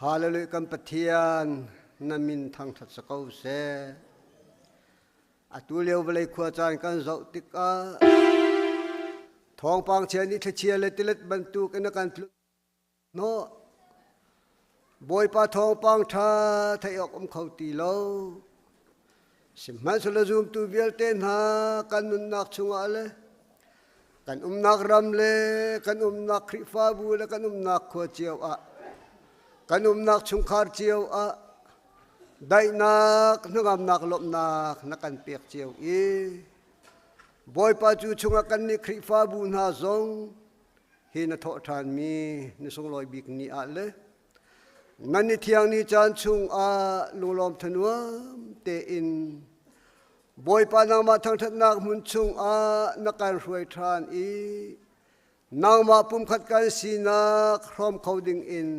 Hallelujah kan patian namin thang that sakau se atuleu velai khua chan kan zau tika thong pang chen ni thachia le tilet bantu kan kan no boy pa thong pang tha thai ok khau ti lo simman sula zum tu vial ten ha kan nun nak chunga le kan nak ram le kan nak khri fa bu le kan nak khua chiao a kan nak chung khar chiao a dai nak ngam nak lop nak nakan pek chiao e boy pa chu chunga kan ni khri fa bu na zong hi na tho than mi ni song loi bik ni a le nan ni thiang ni chan chung a lulom thanwa te in boy pa nang ma thang that nak mun chung a nakan ruai than i nang ma pum khat kan si na khrom coding in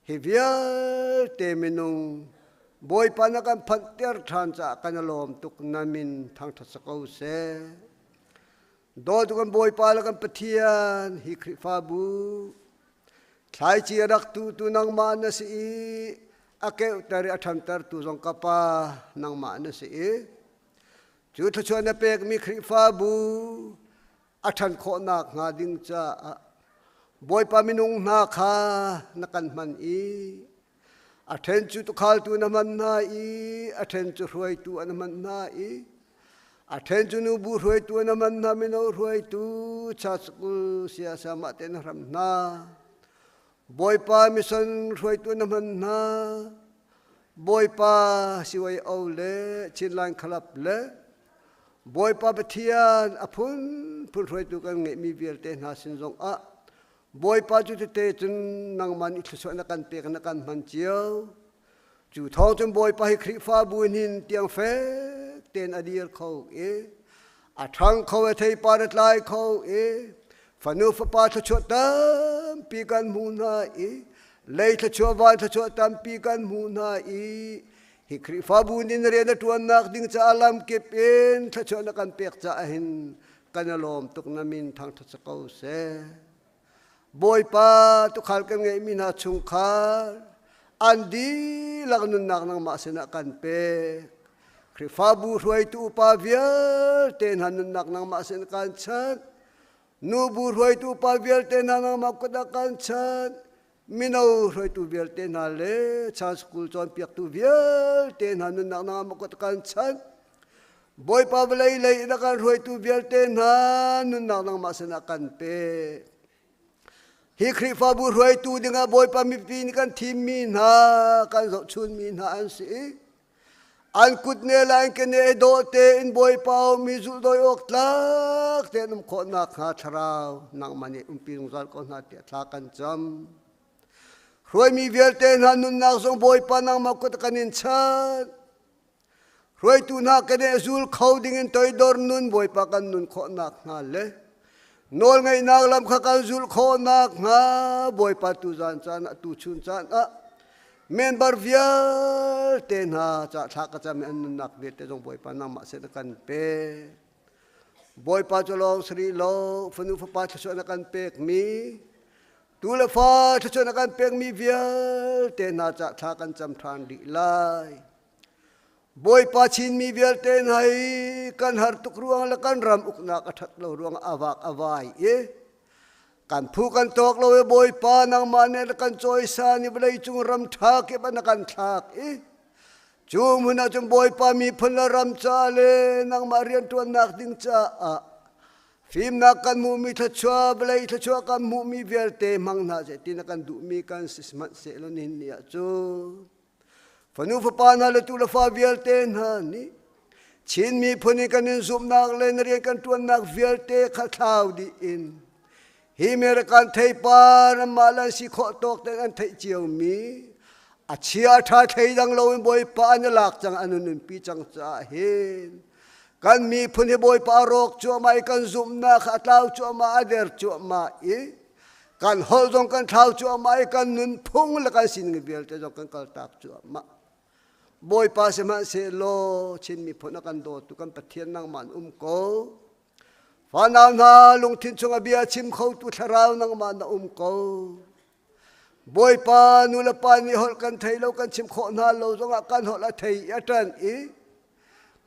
hivial te minung boy pa nakan phat ter than cha kan lom tuk namin thang that sakau se do tu kan boy pa la kan pathian hi khri fa bu thai chi rak tu nang ma na si ake utari atham tar tu jong kapa nang ma na si chu thu chuan na pek mi khri fa bu athan kho nak nga ding cha boy pa minung na kha nakan man i athen chu tu khal tu na man na i athen chu roi tu an man na i athen chu nu bu roi tu na man na mino roi tu cha skul sia sa ma ten ram na boy pa mission roi tu na man na boy pa siwai au le chin lan khalap le boy pa pathian apun pun roi tu kan nge mi vial te na sin jong a boy pa chu te chun nang man i thso na kan pe kan kan man chiao chu thong chun boy pa hi khri fa bu nin tiang fe ten adir khau e a thang khau e thei pa rat lai khau e fanu fa pa thcho tam pi kan mu na e lei thcho van thcho tam pi kan mu na e hi khri fa bu nin re na tuan nak ding cha alam ke pen thcho na kan pek cha hin kanalom tuk namin thang thcho kau se boy pa tu khal kan ngai mina chung khar andi lag nun nak nang ma sena kan pe khri fa bu roi tu pa vial ten han nun nak nang ma sen kan chan nu bu roi tu pa vial ten han nang ma ko da kan chan minau roi tu vial ten ha le chan school chon piak tu vial ten han nun nak nang ma ko da kan chan boy pa belai lai na kan roi tu vial ten han nun nak nang ma sena kan pe hi khri fa bu roi tu dinga boy pa mi pin kan thim mi na kan zo chun mi na an si an kut ne lai ke ne do te in boy pa mi zu doi ok tlak te num kho na kha tharau nang mani ping zal ko na te thla kan cham roi mi vial te na nun nak song boy pa nang ma ko kanin chan roi tu na ke ne zul khau ding in toi dor nun boy pa kan nun kho na nga le nol ngai nak lam kha kan zul kho nak nga boy pa tu zan chan tu chun chan a men bar vial ten ha cha tha ka cha men nak ve te jong boy pa nang ma se kan pe boy pa cholong sri lo fanu fa pa cho na kan pek mi tu le fa cho na kan pek mi vial ten ha cha tha kan cham than di lai boy pa chin mi vial ten hai kan har tuk ruang la kan ram uk na ka that lo ruang awak awai kan phu kan tok lo boy pa nang mane la kan choi sa ni blai chung ram tha ke ban kan thak chung huna chung boy pa mi phun la ram cha le nang ma rian tuan nak ding cha a phim na kan mu mi tha chwa blai tha chwa kan mu mi vial te mang na je tin kan du mi kan sismat se lo nin ya chu fanu fa pa na le tu la fa vial te na ni chin mi phuni kan in zum nak le ri kan tuan nak vial te kha thau di in hi mer kan thei pa na ma la si kho tok te kan thei chiao mi a chia tha thei dang lo boy pa na lak chang anun pi chang cha hin kan mi phuni boy pa rok chu mai kan zum na kha tlau chu ma ader chu ma kan hol jong kan thau chu mai kan nun phung la kan sin ngi vial te jong kan kal tak chu ma boy pa se ma se lo chin mi phona kan do tu kan pathian nang man ko fa na lung thin chung abia chim khau tu tharau nang man na ko บอยปานุลปานิหอกันไทยเรากันชิมโคนาเราจงกันหอละไทยอัตันอี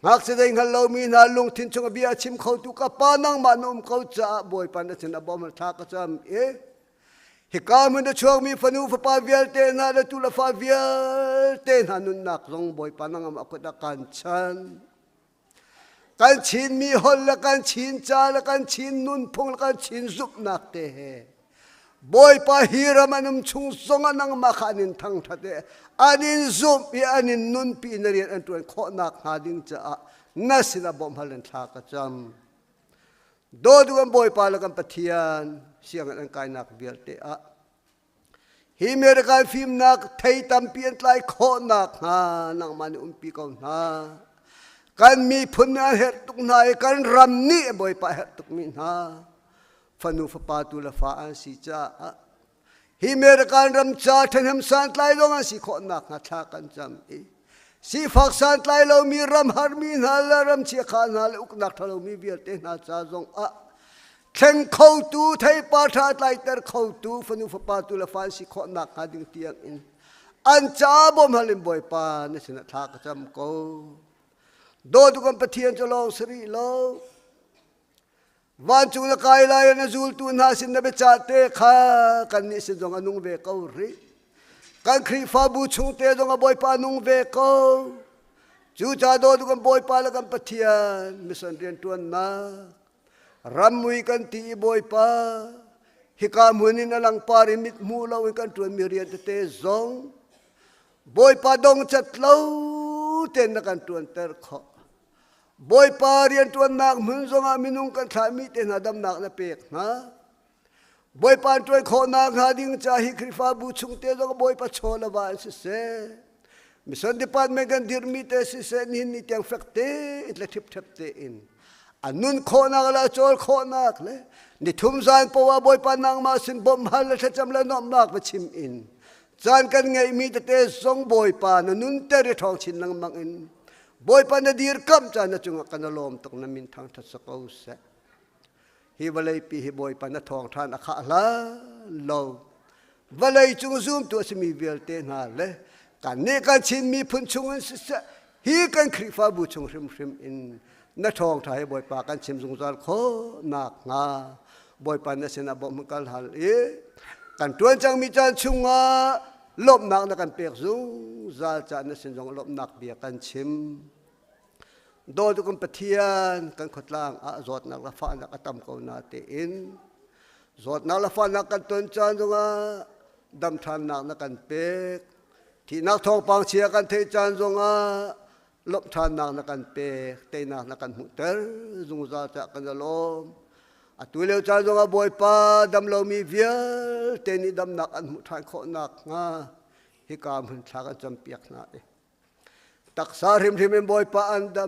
หักเสดงฮัลโลมีนาลุงทินชงเบียชิมเขาตุกปานังมานุมเขาจะบอยปานะชนะบอมทักจำอีฮิกามันจะช่วงมีฟนูฟปาเวียลเตนาละตุลฟาเวียลเตนานุนนักจงบอยปานังมาคุดกันชันกันชินมีหอละกันชินจาละกันชินนุนพงละกันชินซุปนักเตะบอยปาฮีรามันชุงสงนังมาขานินทั้งทัดเดอันินซุปอีอันินนุนปีนเรียนอันตัวข้อนักหาดิ้งจะนัสินาบอมฮัลเลนทากจำโดดูกันบอยปาละกันปะเทียนเสียงอันกายนักเบียลเตะฮิเมริกันฟิล์มนักไทยตัมเปียนไลข้อนักหานังมันปีกองนากันมีพุนนาเหตุตุกนายกันรำนี่บอยปาเหตุตุกมินาฟนูฟปาตุลฟ้าอันสิจ้าฮิเมริกันรำจ้าทันหำสันไลลงอันสิขอนักนัทากันจำอีสิฟักสันไลเรามีรำฮาร์มีนาลรำเชียขานาลอุกนักทะเรามีเบียเตนาจ้าจงเข่งเข้าตูไทยปาทาไลเตอร์เข้าตูฟนูฟปาตุลฟ้าสิขอนักหาดิ้งเตียงอินอันจ้าบอมฮัลิมบอยปาในสินาทากจำกูโดดูกันปะเทียนจะลองสรีโลวันจุลกายลายนจูลตุนหาสินนเบจาเตขากันนี่สิจงอนุงเวกเอาริกันครีฟาบูชุงเตจงอบอยปานุงเวกเอาจูจ่าโดดูกันบอยปาละกันปะเทียนมิสันเรียนตัวน่ารำมุยกันตีบอยปาฮิกามุนินลังปาริมิตมูลาวิกันตัวมีเรียนเตจงบอยปาดงจัดเล่าเตนกันตัวเตอร์ขบอยปาเรียนตัวนักมึงจงอามินุงกันทามิเตนาดำนักนะเปกนะบอยปานตัวขอนักหาดิ้งจ่าฮิคริฟาบูชุงเตจงบอยปาโชลบานสิเซมิสันดิปานเมกันดิร์มิเตสิเซนินนิตยังเฟกเตอิตเลทิปเทปเตอินอันนุนขอนักละโจลขอนักเลยนิทุมจานปวาบอยปานางมาสินบอมฮัลละจำละน้อมนักมาชิมอินจานกันไงมีแต่เตจงบอยปานนุนเตริทองชินนังมังอินบอยปานดีร์กัมจานจุงกันลมตกน้ำมินทางทัศกอุเสฮิวลัยปีฮิบอยปานทองทานอาคาลาโลวลัยจุงซุมตัวสมีเวลเตนาเลกันเนกันชินมีพุนชุงอันสิเสฮีกันคริฟาบูชุงริมริมอินนัทองไทยบอยปากันชิมซุงซาลโคนักงาบอยปานเสนาบอมกัลฮัลเอกันตัวจังมีจานชุงอาลบนักนักกันเปียกซุงซาจานเสนจงลบนักเบียกันชิมโดยทุกคนปะเทียนกันขดล่างจอดนักละฟ้านักตั้มเขานาเตอินจอดนักละฟ้านักกันต้นจานจงดำทานนักกันเป๊กที่นักทองปังเชียกันเทจานจงลบทานนักกันเป๊กเตนักกันมุเตอร์จงซาจะกันลมตัวเลี้ยวจานจงบอยป้าดำเรามีเวียเตนิดำนักอันมุทานขอนักฮิกามหันทากันจำเปียกนาเอตักสาริมริมบอยปาอันด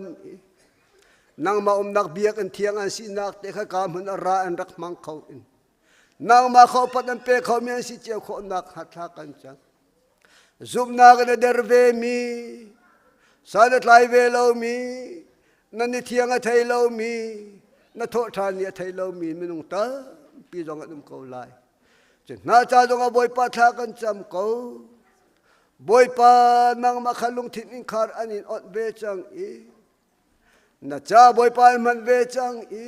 ำนางมานักเบียกันเทียงอันสินักเตะกามหันราอันรักมังเขาอินนางมาเขาปัดอันเปเขาเมียนสิเจียวขอนักหัดทากันจังซุบนักเดอร์เวมีสาดไลเวลามีนันนิเทียงอันไทยเรามีนัทโทษทานเนี่ยไทยเรามีไม่นุ่งตาปีจงอันนุ่มเขาไล่จึงน่าจะจงบอยปาทากันจำเขาบอยปานางมาขลุงทิ้งคาร์อันนี้อดเวจังอีน่าจะบอยปานมันเวจังอี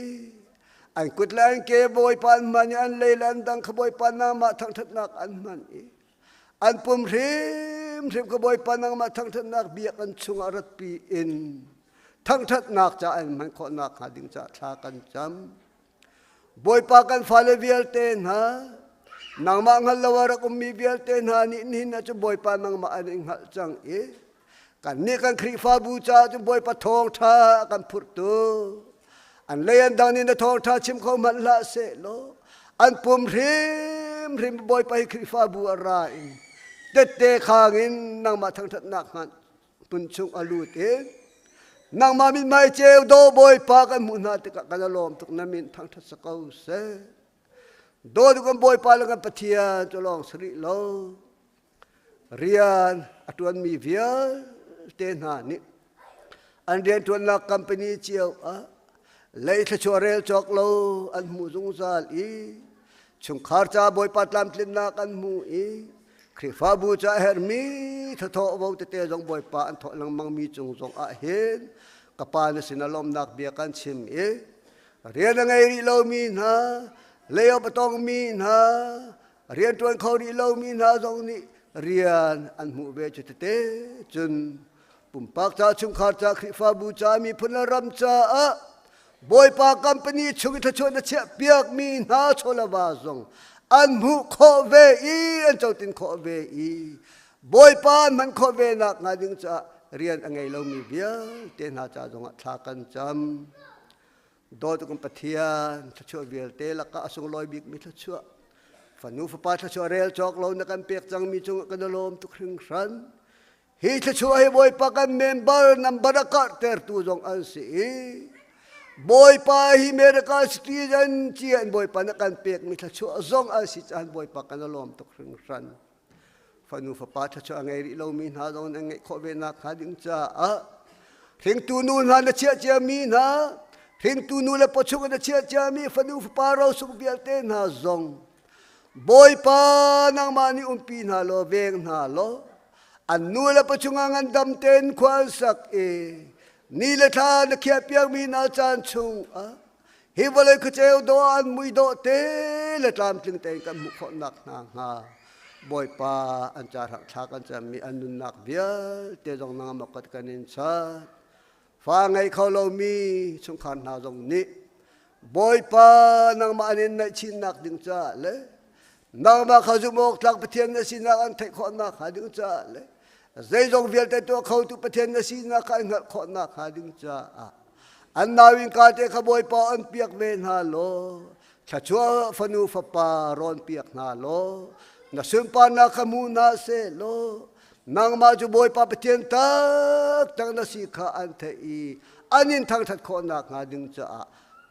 อันกุดแรงเกบอยปานมันอันเลยลันดังขบอยปานางมาทั้งทัดนักอันมันอีอันปุ่มริมขบอยปานางมาทั้งทัดนักเบียกันชุงอารัตปีอินทั้งทัดนักจะอันมันขอนักหาดิ้งจะทากันจำบอยปากันฟาเลเวียลเตนฮะนางมาหัลลาวารักมีเบียลเตนฮานี่น่าจะบอยปานางมาอันนี้หัลจังเอกันนี่กันคริฟาบูชาจะบอยปะทองท่ากันพุทโธอันเลียนดังนี้นะทองท่าชิมเขามันละเสโลอันปุ่มริมบอยไปคริฟาบูอะไรเด็ดเตะข้างอินนางมาทั้งทัดนักหันปุนชุงอลูดเอนางมามินไม่เจวโดบอยปากันมุนาติกันลมตุกนามินทั้งทัศกาเสโดยทุกคนบอยปาลกันปะเทียจะลองสริโลเรียนอัตวันมีเวียเตนหานิอันเรียนตัวนักคัมปานีเจียวเลยทชัวเรลจอกโลอันมูซุงซาลีชุงคาร์จาบอยปาตลามทลินนักอันมู khi pha bu cha hermi tha tho vô te jong boy pa an tho lang mang mi chung jong a hen kapa na sinalom nak bia kan chim rian ngai ri lo mi na leo patong mi na rian tuan khau ri lo mi na jong ni rian an mu be chu te chun pumpak cha chung kha cha khi pha bu cha mi phun ram cha a boy pa company chung tha chon na che piak mi na chola ba jong an mu kho ve I an chau tin kho ve I boy pa man kho ve nak nga ding cha rian angai lo mi bia ten ha cha jong tha kan cham do tu kum pathian tha chu vel te la ka asung loi bik mi tha chu fanu fa pa tha chu rel chok lo na kan pek chang mi chung kan lom tu khring ran hi tha chu he boy pa kan member number ka ter tu jong an si boy pa hi America citizen chian boy pa na kan pek mi tha chu zong a si chan boy pa kan lom to khring ran fanu fa pa tha chu angai ri lo min ha dong angai kho ve na kha ding cha a thing tu nu na na chia chia mi na thing tu nu le po chu na chia chia mi fanu fa pa ro su bial te na zong boy pa nang mani umpi na lo veng na lo anu le po chu ngan dam ten khwal sak ni le tha na khia piang mi na chan chung a hi vale khu cheu do an mui do te le tlam tling te kan mu kho nak na nga boy pa an cha thak tha kan cha mi anun nak bia te jong na ma kat kan in cha fa ngai khau lo mi chung khan na jong ni boy pa nang ma anin na chin nak ding cha le nang ma kha ju mok tlak pathian na sin an thai kho na kha ding cha le zai jong vial te to khau tu pathian na sin na ka ngal kho na kha ding cha an nawin ka te kha boy pa an piak ven ha lo tha chua fanu fa pa ron piak na lo na sumpa na kamu na se lo nang ma ju boy pa pathian tak tang na si kha an the I anin thang that kho na nga ding cha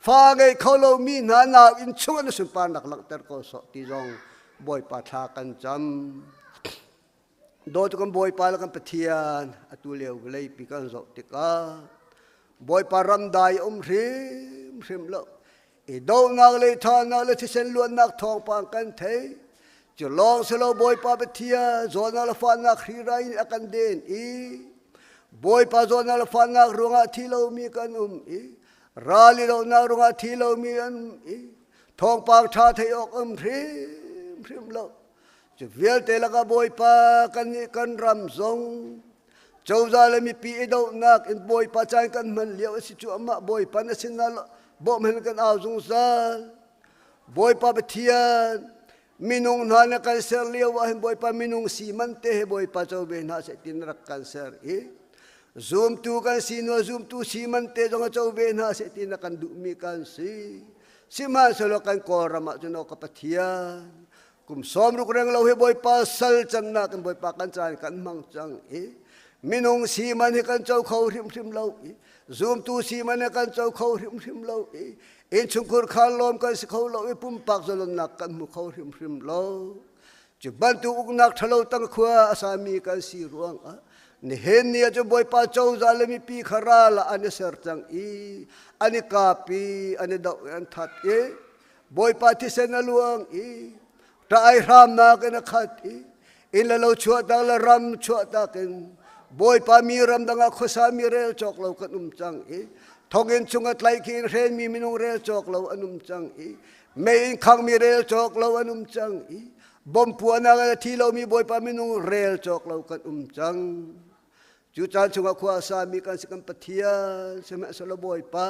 fa ngai khau lo mi na na in chung na sumpa nak lak ter ko so ti jong boy pa tha kan cham do tu kan boy pa la kan pathian atu leu lei pi kan zo ti ka boy pa ram dai hrim lo do nak le tha na le sen luan nak thong pa kan thei chu long selo boy pa pathia zona la fa na khri rai akan den boy pa zona la fa na runga thilo mi kan rali lo na runga thilo mi an thong pa tha thei ok hrim lo chu vial te la ka boy pa kan ram zong chau za le mi pi do nak in boy pa chan kan man liao si chu ama boy pa na sin na bo men kan au zung sal boy pa pathian minung na na cancer liao wa boy pa minung si man te boy pa chau be na se tin rak cancer zoom tu kan sino zoom tu si man te jong chau be na se tin kan du mi kan si ma solo kan ko rama juno ka pathian kum som ru kreng lo he boy pa sal chan na kan boy pa kan chan kan mang chang minung si man he kan chau khau hrim lo zoom tu si man kan chau khau hrim lo in chungkur khan lom kan si khau lo pum pak zolon nak kan mu khau hrim lo chu ban tu uk nak thalo tang khwa asami kan si ruang ni hen ni jo boy pa chau zalemi pi khara la ani ser chang ani kapi ani do an that boy pa ti sen luang ta ai ram na kan khat in la lo chua ta la ram chua ta kan boy pa mi ram danga khosa mi rel chok lo kan chang thongin chungat lai kin ren mi minung rel chok lo anum chang mein khang mi rel chok lo anum chang bom puana ga thi lo mi boy pa minung rel chok lo kan chang chu chan chunga khwa sa mi kan sikam pathia sema solo boy pa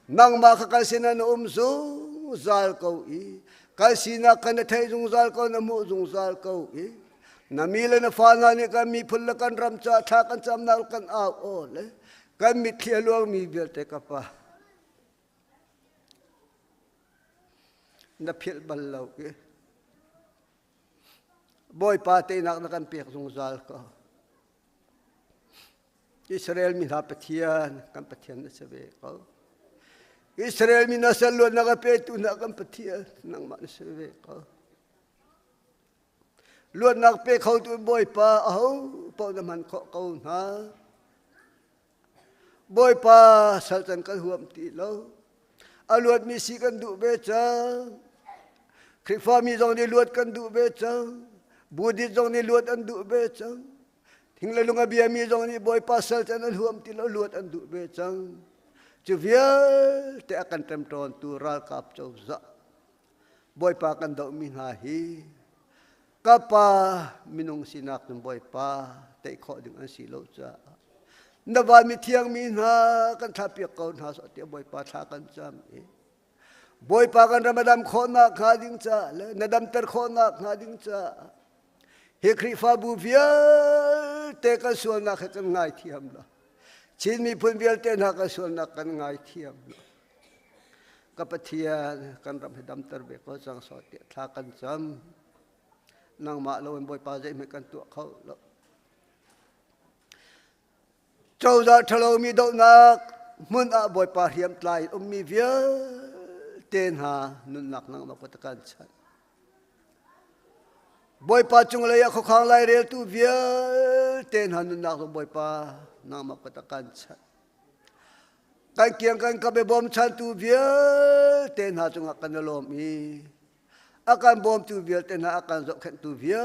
nang ma kha kan sinan zo zal ko kan sina kan thai jung zal ko na mu jung zal ko na mile na fa na ni kan mi phul kan ram cha tha kan cham nal kan au ole kan mi thia luang mi bel te ka pa na phil bal lo boy pa te nak na kan pek jung zal ko Israel mi ha pathian kan pathian na sabe ko Israel mi na salo na ka pe tu na kan pathian nang ma na sabe ko luat nak pe khau tu boy pa po na man ko na boy pa saltan kan huam ti lo aluat mi si kan du be cha krifa mi jong ni luat kan du be cha budi jong ni luat an du be chang thing le lunga bia mi jong ni boy pasal chan an huam ti lo luat an du be chang chu vial te akan tem ton tu ral kap chau za boy pa kan do min ha hi kapa minung sinak ng boy pa te kho ding an si lo cha na van mi thiang min ha kan thapiak kaun ha so te boy pa tha kan cham e boy pa kan ramadam kho na kha ding cha le nadam ter kho na kha ding cha he khri fa bu vial te ka suan na kan ngai thiam la chin mi phun vial te na ka suan na kan ngai thiam la kapathian kan ram dam ter be ko chang so te tha kan cham nang ma lo boy pa jai me kan tu khau lo châu ra thalo mi do nak mun a boy pa hiam tlai mi via ten ha nun nak nang ma patakan chan boy pa chung le ya kho khang lai rel tu via ten ha nun nak boy pa nang ma patakan chan kan kiang kan ka be bom chan tu via ten ha chung kan lo mi akan bom tu via ten ha akan zo khan tu via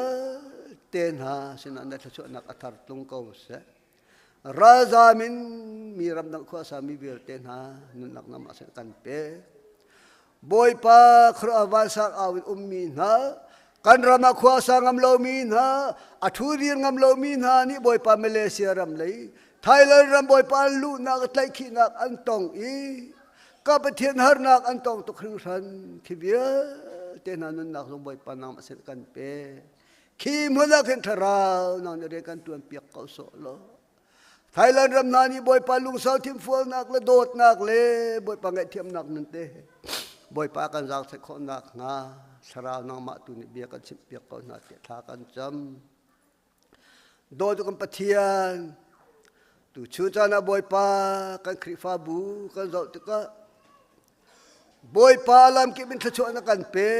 ten ha sinan na chu nak athar tung ko se raza min miram nang kho sa mi via ten ha nun nak na ma se kan pe boy pa khro awasa awin ummi na kan rama kho sa ngam lo min ha athuri ngam lo min ha ni boy pa Malaysia ram lei Thailand ram boy pa lu nak tlai khi nak antong i ka pathian har nak antong to khring san khibia tenan nak so boy pa nam sen kan pe khi mula khen tharau nang ne kan tuan piak ko so lo Thailand ram nani boy pa lung sau thim fual nak le dot nak le boy pa ngai thiam nak nan te boy pa kan jak se kho nak nga sarau nang ma tu ni bia kan chim piak ko na te tha kan cham do tu kan pathian tu chu cha na boy pa kan khri fa bu kan zo tu ka boy pa lam ki bin thachu na kan pe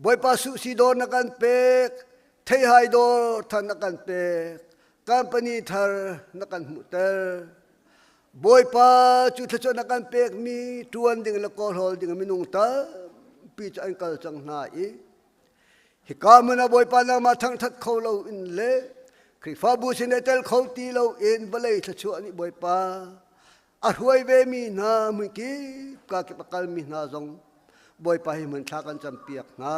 boy pa su si do na kan pe thei hai do than na kan pe company thar na kan mu ter boy pa chu thachu na kan pe mi tuan ding la ko hol ding minung ta pi cha an kal chang na i hi ka muna boy pa na ma thang that kho lo in le khri fa bu sin tel kho ti lo in balai thachu ani boy pa a huai ve mi na mi ki ka ki pakal mi na zong boy pa hi mun tha kan cham piak na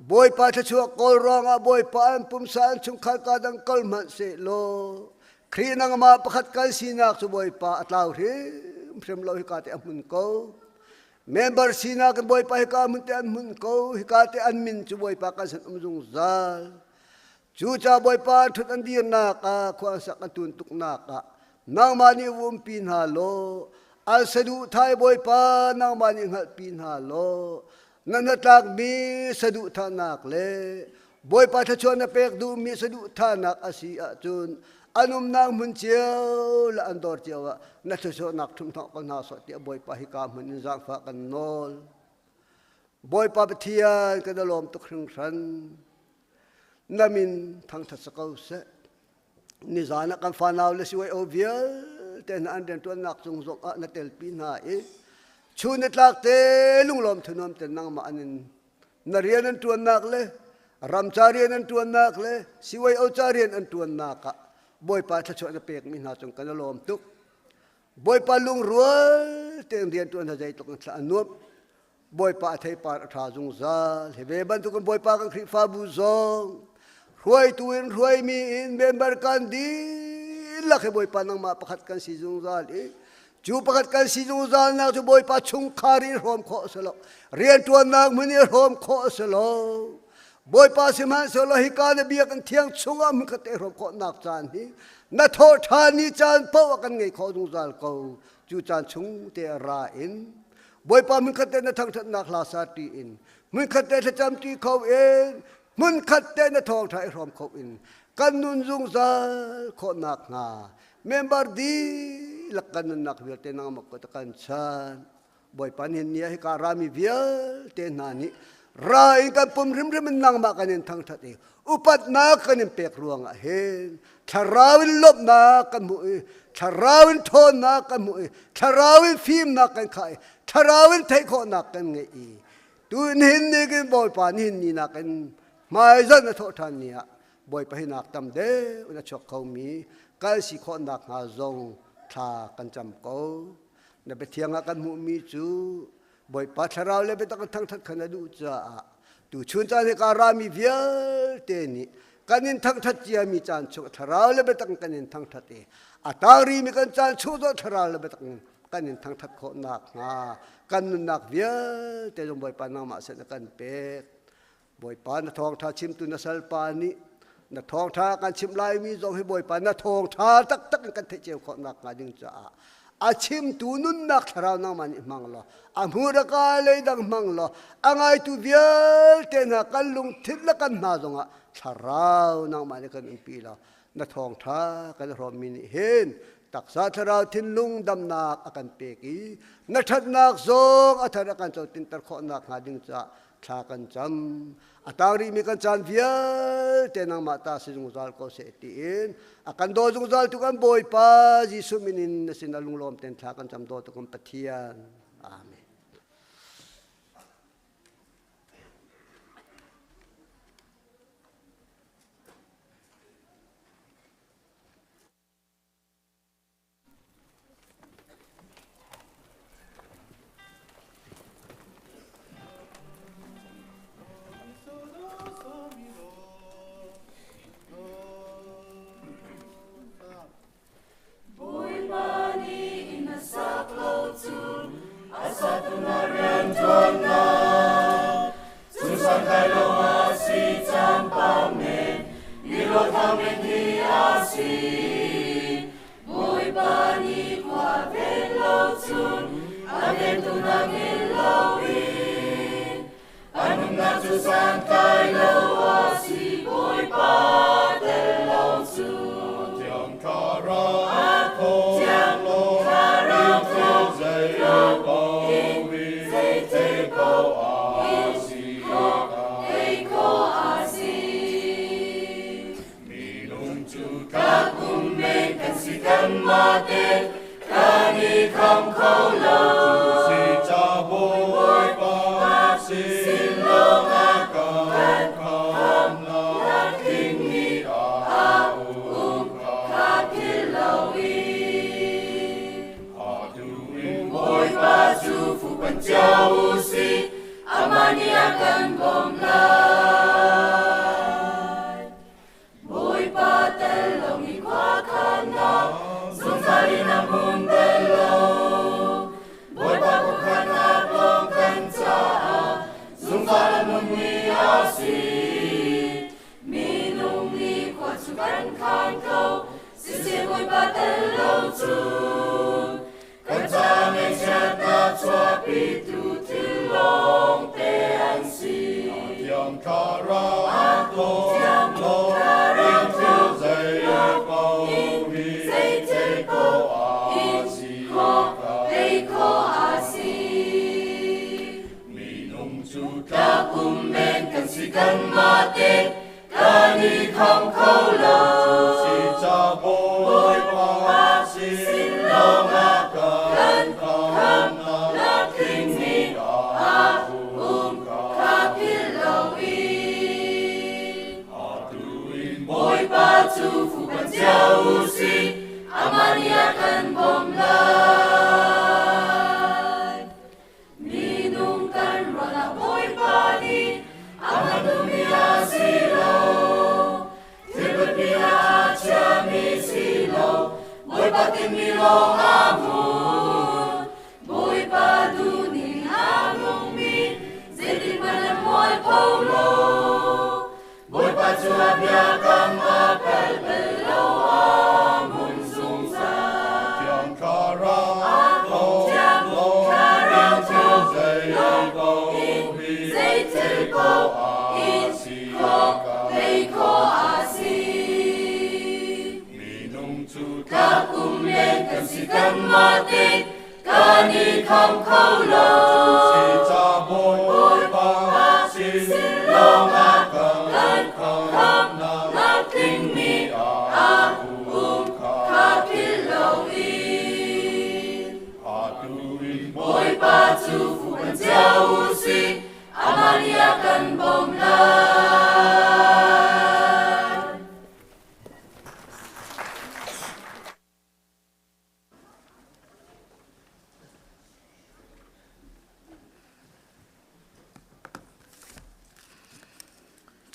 boy pa thachu kol rong a boy pa an pum san chung khal ka dang kol man se lo khri nang ma pakhat kal sinak chu boy pa atlaw ri phrem lo hi ka te amun ko member sinak boy pa hi ka mun te an mun ko hi ka te an min chu boy pa ka san umjung zal chu cha boy pa thut an dir na ka khwa sa ka tun tuk na ka nang mani wum pin ha lo al sadu thai boy pa nang mani ngal pin ha lo nan tak mi sadu tha nak le boy pa tha chon na pek du mi sadu tha nak asi a chun anum nang mun chiao la andor chiao na cho nak thum thok ko na so ti boy pa hi ka mun jang fa kan nol boy pa pathian ka dalom tu khring san namin thang tha sakau se ni zana kan fanaw le siwai ovial ten an den tuan nak chung zok a na tel pin ha e chunit lak te lunglom thunom ten nang ma anin narian an tuan nak le ramcharian an tuan nak le siwai o charian an tuan naka boy pa tha chona pek min ha chung kan lom tuk boy pa lung rual ten rian tuan ha jai tok thla anup boy pa thei par tha jung zal hebe ban tu kan boy pa kan khri fa bu zong huai tuin huai mi in member kan di lakhe boy pa nang ma pakhat kan si jung zal e chu pakhat kan si jung zal na chu boy pa chung khari rom kho selo rian tuan nak muni rom kho selo boy pa siman selo hi ka na bia kan thiang chunga mi khate rom kho nak chan hi na tho tha ni chan po kan ngei kho jung zal ko chu chan chung te ra in boy pa min khate na thang that nak la sa ti in min khate tha cham ti kho in mun khate na thong thai rom kho in kan nun jung za kho nak nga member di lakan nak vil te nang mak ta kan chan boy panin nia hi ka rami vial te nani ra in kan pum rim rim nang ma kan thang that e upat na kan pek ruang a hen tharawin lop na kan mu tharawin thon na kan mu tharawin phim na kan khai tharawin thai kho na kan nge i tu hin ni cái bồi pan hin ni na cái mai dân là thọ than nia bồi pa hin nak tam de una chok khâu mi cái si kho nak ha zong tha kan cham ko na be thianga kan mu mi chu bồi pa tharau le be tak thang that khana du cha tu chun cha ne ka ra mi vial te ni kanin thang that chia mi chan chu tharau le be tak kanin thang that e atari mi kan chan chu do tharau le be tak kanin thang that kho nak nga kan nak vial te jong bồi pa na ma se na kan pe bồi pa na thong tha chim tu na sal pa ni na thong tha kan chim lai mi zong he bồi pa na thong tha tak tak kan the cheu kho nak nga ding cha achim tu nun nak tharau na man mang lo amura ka le dang mang lo angai tu vial te na kalung thil la kan na zonga tharau na man kan pi lo na thong tha kan rom min hen taksa tharau thin lung dam nak akan pe ki na that nak zong athara kan chaw tin tar kho nak nga ding cha tha kan cham atari mi kan chan vial te nang mata sing zal ko se ti in akan do jung zal tu kan boi pa jisu minin sinalung lom ten tha kan cham do tu kan pathian amen.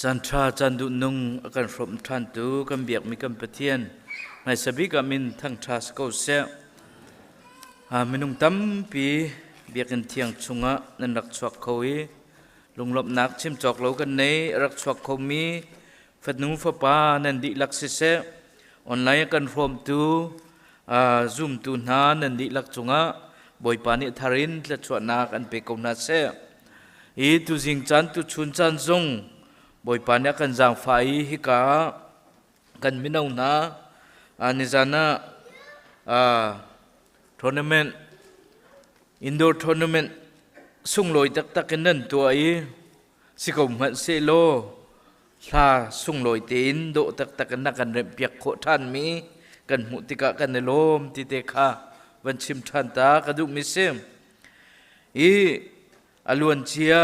จันทราจันดุนุงกันรมทันตูกันเบียกมีกันปะเทียนในสบิกามินทั้งทราสโกเซมินุงตั้มปีเบียกันเทียงชุงะนันรักชวักเขาอีลุงลบนักชิมจอกเหลากันในรักชวักเขามีฟัดนุ่งฟ้าป้านันดิลักเซออนไลน์กันรมตูซูมตูนานันดิลักชุงะบอยปานิทารินและชวนักอันเปกงนาเซอีตุจิงจันตุชุนจันซงบอยปานิกันจางไฟฮิกากันมินาวนานิจานะทัวร์นาเมนต์อินดอร์ทัวร์นาเมนต์สุ่งลอยตักกันนั่นตัวอีสิกมหันเซโลลาสุ่งลอยเตินโดตักกันนักกันเรียบเปียกโคท่านมีกันมุติกะกันในลมติเตคาวันชิมทันตากระดูกมิเซมอีอลวนเชีย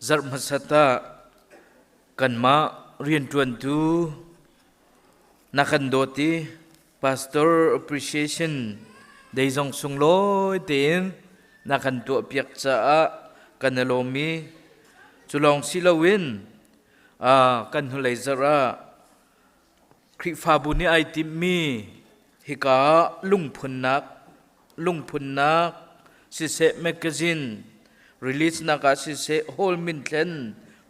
จัรมัสตากันมาเรียนจวนตูนักกันโดติ Pastor Appreciation ได้ส่งส่งลอยเต็นนักกันตัวเปียกจ้ากันในลมมีจุลองศิลวินกันหุเลยจระคริฟาบุนีไอติมีฮิกาลุงพุนนักสิเซแมกกาซินรีลิสนักสิเซโฮลมินเทน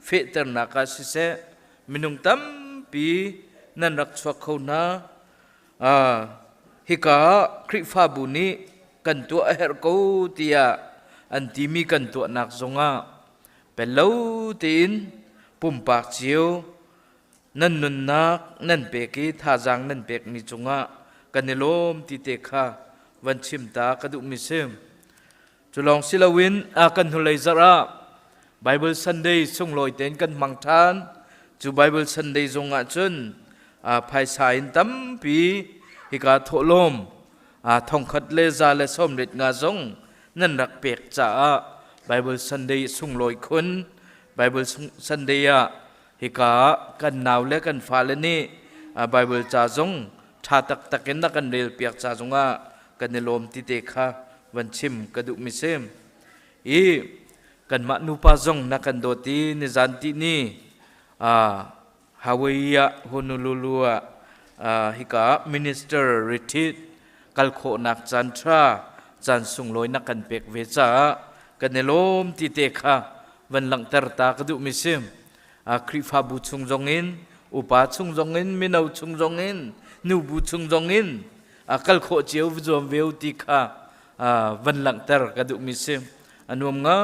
เฟเตอร์นักสิเซมินุงตั้มปีนันรักชวักเขานาฮิกาคริฟาบุนีกันตัวเฮร์กูตียอันที่มีกันตัวนักจงะเป็นเล่าตีนปุ่มปากเจียวนั่นนุนนักนั่นเปกีท่าจางนั่นเปกมีจงะกันในลมที่เตคาวันชิมตากระดูกมิเซมจุลองศิลวินกันหุเลยจระไบเบิลซันเดย์ส่งลอยเต็นกันมังทานจูไบเบิลซันเดย์จงะจนภายสายตั้มปีฮิกาโถลมทองคัดเลซาเลส้มเด็ดงาจงนั่นรักเปียกจ้าไบเบิลซันเดย์ส่งลอยคนไบเบิลซันเดย์ฮิกากันหนาวและกันฟ้าและนี่ไบเบิลจ้าจงชาตักเห็นนักกันเรียลเปียกจ้าจงกันในลมติเตคาวันชิมกระดูกมิเซมอีกันมานุปาจงนักกันโดตีนิจันตินีฮาวายะฮอนูลูลูฮิกามินิสเตอร์ริทิตกัลโคนักจันทราจันสุงลอยนักกันเปกเวจ้ากันในลมติเตคาวันหลังตรตากระดูกมิเซมคริฟาบุชุงจงอินอุปาชุงจงอินมินาวชุงจงอินนูบุชุงจงอินกัลโคเจียววิจวมเวลติคาวันหลังตรกระดูกมิเซมอันวมง่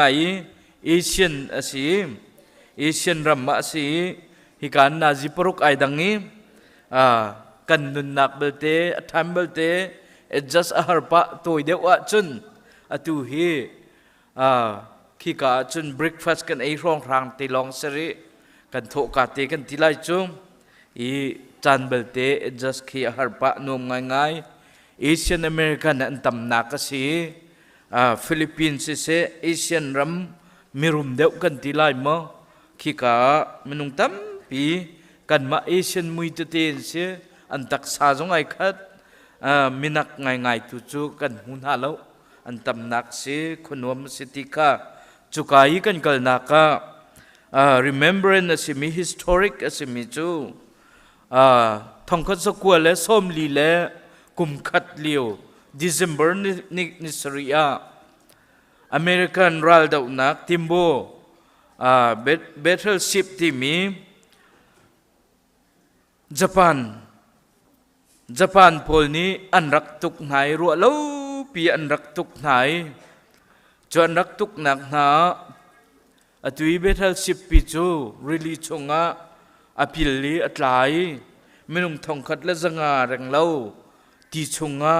ายเอเชียนสิเอเชียนรัมมาสิฮิการนาจิปรุกไอดังนี้กันนุนนักเบลเตทัมเบลเตจัสอาหารปะตัวเดียวจุนตูฮีขี้กาจุนเบรกฟาสต์กันไอร้องรางตีลองสรีกันโถกาเตกันทีไลจุงอีจันเบลเตจัสขี้อาหารปะนุ่มง่ายเอเชียนอเมริกันอันตำนักสิฟิลิปปินส์เซเอเชียนรัมมีรุมเดียวกันทีไลมั้งขี้กามันนุ่งตั้มปีกันมาเอเชียนมุยตเตนเสียอันตักษาจงไอคัดมินักง่ายตุจูกันหุนหาเลวอันตำนักเสียคนวมสติกาจุกายกันกัลนักremembrance สิมี historic สิมีจูท่องคัดสกัวและส้มลีและกุมขัดเลียว December นิสริยา American รัลดาวนักทิมโบbattleship ที่มีญี่ปุ่นพลนี้อันรักตุกไหนรัวเล่าปีอันรักตุกไหนจวนรักตุกหนักหนาตุยbattleship ปีจูรีลีชงะอภิลีอัตไลไม่นุ่งทองคัดและสง่าแรงเล่าที่ชงะ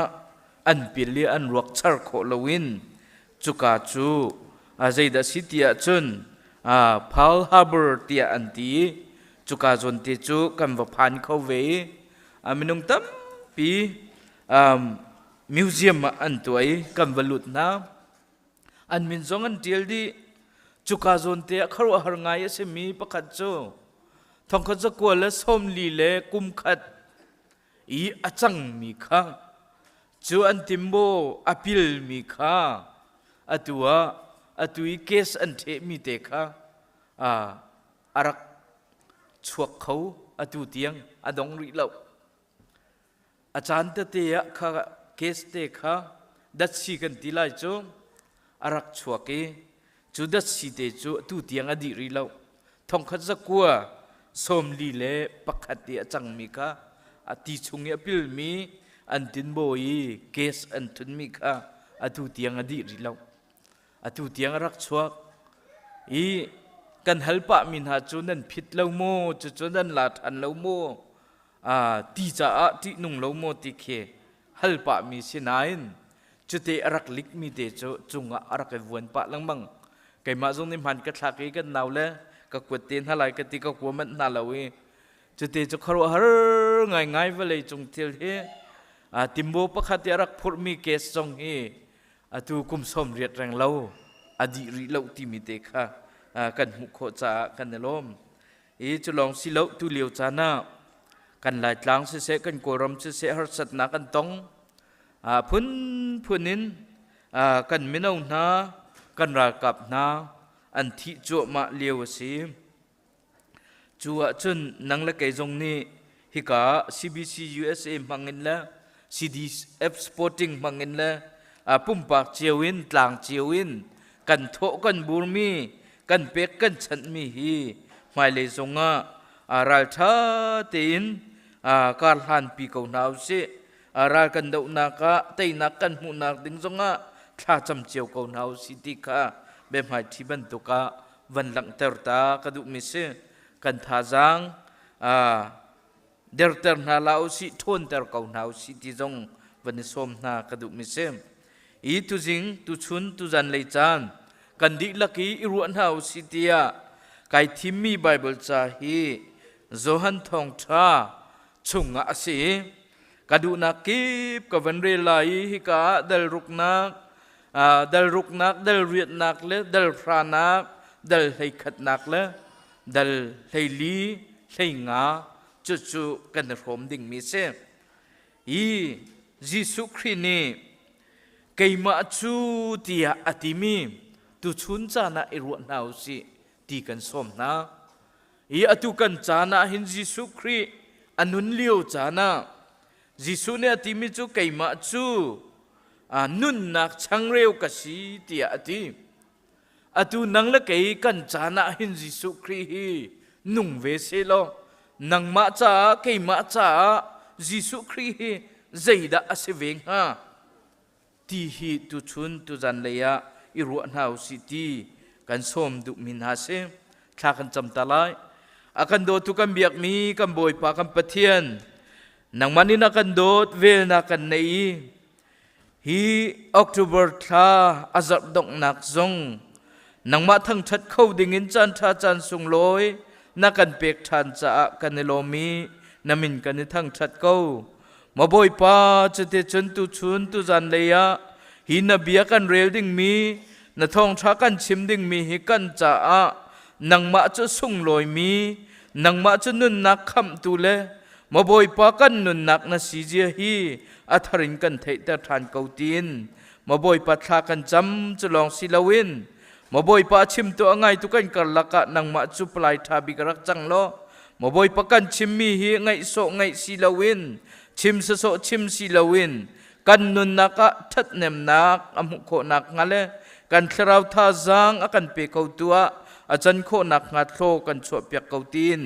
อันพิลีอันรักชาร์โคลวินจุกาจูใจดาสิเตียจุนพัลฮาร์เบอร์เตียอันตีจุกาจนเตจูกันว่าพันเขาเวมินุงตั้มปีมิวเซียมอันตัวกันว่าลุดน้ำอันมินซองอันเดียลดีจุกาจนเตะเขาหาง่ายเสมีประคัดโจทองคัดจะกลัวและส้มลีเลกุมขัดอีอาจังมีข้าจูอันติมโบอพิลมีข้าอัตุยเคสอันเทมีเตค่ะ อารักชวกเขาอตุเตียงอดงริเลาอาจารย์เตียข้าเคสเตข้าดัชชีกันตีไลจูอารักชวกเอจูดัชชีเตจูอตุเตียงอดีริเลาทองขัดสักกัวสมลีเล่ปักขัดเตียจังมีข้าอติชุงเอพิลมีอันตินโบยเคสอันทุนมีข้าอตุเตียงอดีริเลาอตุเตียงอารักชวกอีกันฮัลปะมินหาจุนันพิษเล่าโมจุนันลาทันเล่าโมตีจ่าที่นุ่งเล่าโมติเคฮัลปะมีสินายนจุดเตอรักลิกมีเตจุงอรักวนปะลังบังไก่มาจงนิมันกัดทักกันนาวเลยก็กวดเตียนอะไรกันตีก็กลัวมันน่าเลวจุดเตจุคารุฮาร์ง่ายๆเวลาจงเที่ยวเฮติมโบปะขัดอรักพูดมีเกสจงเฮตูกุมสมเรียดแรงเล่าอดีริเล่าที่มีเตค่ะกันมุขจากันในลมจะลองสิเลาตุเลียวจานะกันหลายครั้งเสกันโกรมเสหัสนักกันต้องพุนนินกันไม่เอาหน้ากันรักกับหน้าอันที่จั่วมาเลียวสิจั่วจนนังละเกยจงนี้ฮิกา CBC USA มังเงินละ CDF Sporting มังเงินละปุ่มปากเจียววินกลางเจียววินกันโถกันบูรมีกันเป็กกันฉันมีฮีไม่เลยจงรัลชาตินการหันปีเขาหนาวสิรัลกันดาวนักเตยนักกันหูนักดึงจงถ้าจำเจียวเขาหนาวสิติกาแบบหายที่บันตุกะวันหลังเตอร์ตากระดูมิเสกันท่าจังเดอร์เตอร์นาลาวสิทนเตอร์เขาหนาวสิติจงวันนี้สมนากระดูมิเสอีตุจิงตุชุนตุจันเลยจานกันดิลักีอิรุอันหาวสิเตียไก่ทิมมีไบเบิลจาฮีโจฮันทองชาชุงอาศีกระดูนักกีบกับวันเรลัยฮิกาเดลรุกนักเดลเรียดนักเลเดลพรานักเดลไหขัดนักเลเดลไหลีไหงาจุกันรวมดิ่งมิเซอียิสุครีนีไก่มาจูเตียอติมีตุชุนจานะอิรุนาวสิตีกันสมนะอีอตุกันจานะหินยิสุครีอนุนเลียวจานะยิสุเนี่ยติมิจูไก่มาจูนุนนักช่างเร็วกษีเตียอติอตุนังละไก่กันจานะหินยิสุครีฮีนุ่งเวเซโลนังมาจ้าไก่มาจ้ายิสุครีฮีใจดาอเสเวงฮะที่ฮีตุชุนตุจันเลยะอิรุนาวสิตีกันสมดุมินหาเซถ้ากันจำตาลายอากันโดตุกันเบียกมีกันบอยปากันปะเทียนนังมันนี่นักกันโดดเวลนักกันในฮีออกตุเบอร์ทาอาจับดอกนักซงนังมาทั้งชัดเข้าดิ่งจันทาจันสุงลอยนักกันเปียกทันจะกันในโลมีนามินกันในทั้งชัดเข้ามาบอยปาจะเตจนตุชุนตุจันเลยะหินเบียกันเรลดิ่งมีนาทองช้ากันชิมดิ่งมีหิกันจ้านังมาจะส่งลอยมีนังมาจะนุนนักคำตุเลมาบอยปากันนุนนักนาสีเจียฮีอัทรินกันเทตทานเกาตีนมาบอยปาทากันจำจะลองสิลาวินมาบอยปาชิมตัวไงตุกันกันละกะนังมาจุปลายทาบิกรักจังโลมาบอยปากันชิมมีฮีไงโซไงสิลาวินชิมโซชิมสิลาวินกันนุนนักทัดเนมนักอมุโคนักงาเลกันคราวท่าจังอากันเปกเอาตัวอาจารย์โคนักงัดโลกันชวบเปียกเกาตีน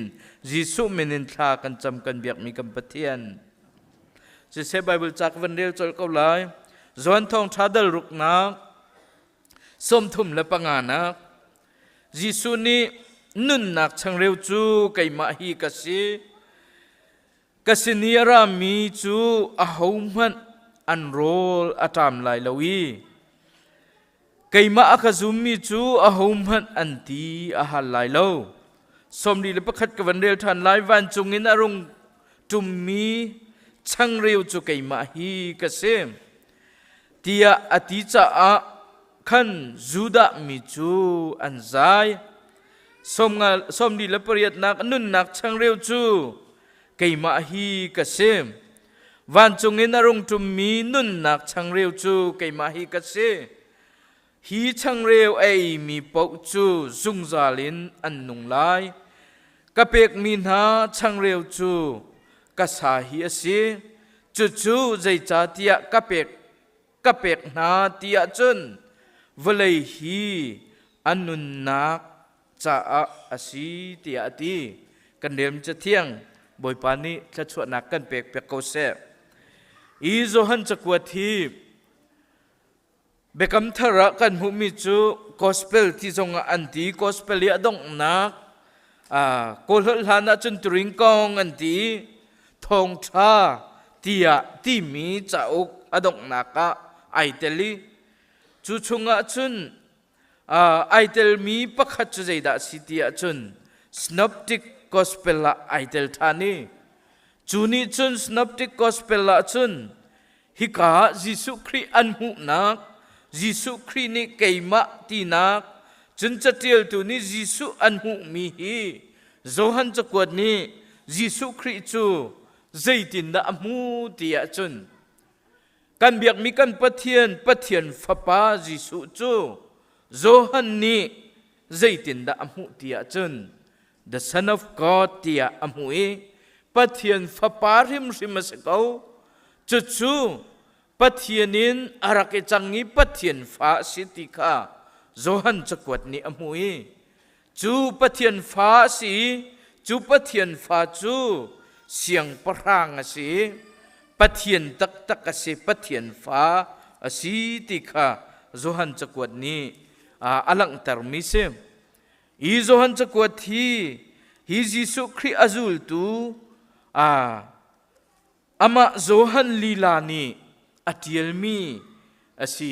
ยิสุมินินทากันจำกันเบียกมีกันปะเทียนจะเสไบเบิลจากวันเดียวจนเกาไลจวนทองชาดลรุกนักสมทุมและปังานักยิสุนี้นุนนักช่างเร็วจูไก่มาฮีกสินีรามีจูอาหูมันอันโรลอาตามลายลวีไก่มาอาคาซุมมีจูอาหูมันอันตีอาหารลายลาวสมดีและประคัดกับวันเดียวทันลายวันจงอินอารมณ์จุมมีช่างเร็วจูไก่มาฮีกเซมเตียอติจ่าขันจูดามีจูอันใจสมดีและประหยัดนักนุนนักช่างเร็วจูไก่มาฮีกเซมวันจงอินอารมณ์จุมมีนุนนักช่างเร็วจูไก่มาฮีกเซ hi chang reu ei mi pau chu zung zalin an nung lai ka pek min ha chang reu chu ka sa hi asi chu chu zai cha tia ka pek na tia chun velei hi anun nak cha a asi tia ti kan dem cha thiang boi pani cha chu nak kan pek ko se i zo han cha kwa thi bekam thara kan hu mi chu gospel ti zonga anti gospel ya dong nak kol hana chun turing kong anti thong tha tia ti mi cha ok adong naka ai teli chu chunga chun ai tel mi pakhat chu zeida sitia chun synoptic gospel la ai tel thani chuni chun synoptic gospel la chun hika jisu khri an hu nak jisu khri ni keima ti nak chun chatil tu ni jisu an hu mi hi zohan chakwat ni jisu khri chu zaitin da amu tia chun kan biak mi kan pathian fapa jisu chu zohan ni zaitin da amu tia chun the son of god tia amu e pathian fapa rim rimasakau chu chu pathianin arake changi pathian fa sitika zohan chakwat ni amu e chu pathian fa si chu pathian fa chu siang parang asi pathian tak asi pathian fa asi tika zohan chakwat ni alang tarmi se i zohan chakwat hi jisu khri azul tu ama zohan lila ni atiel mi asi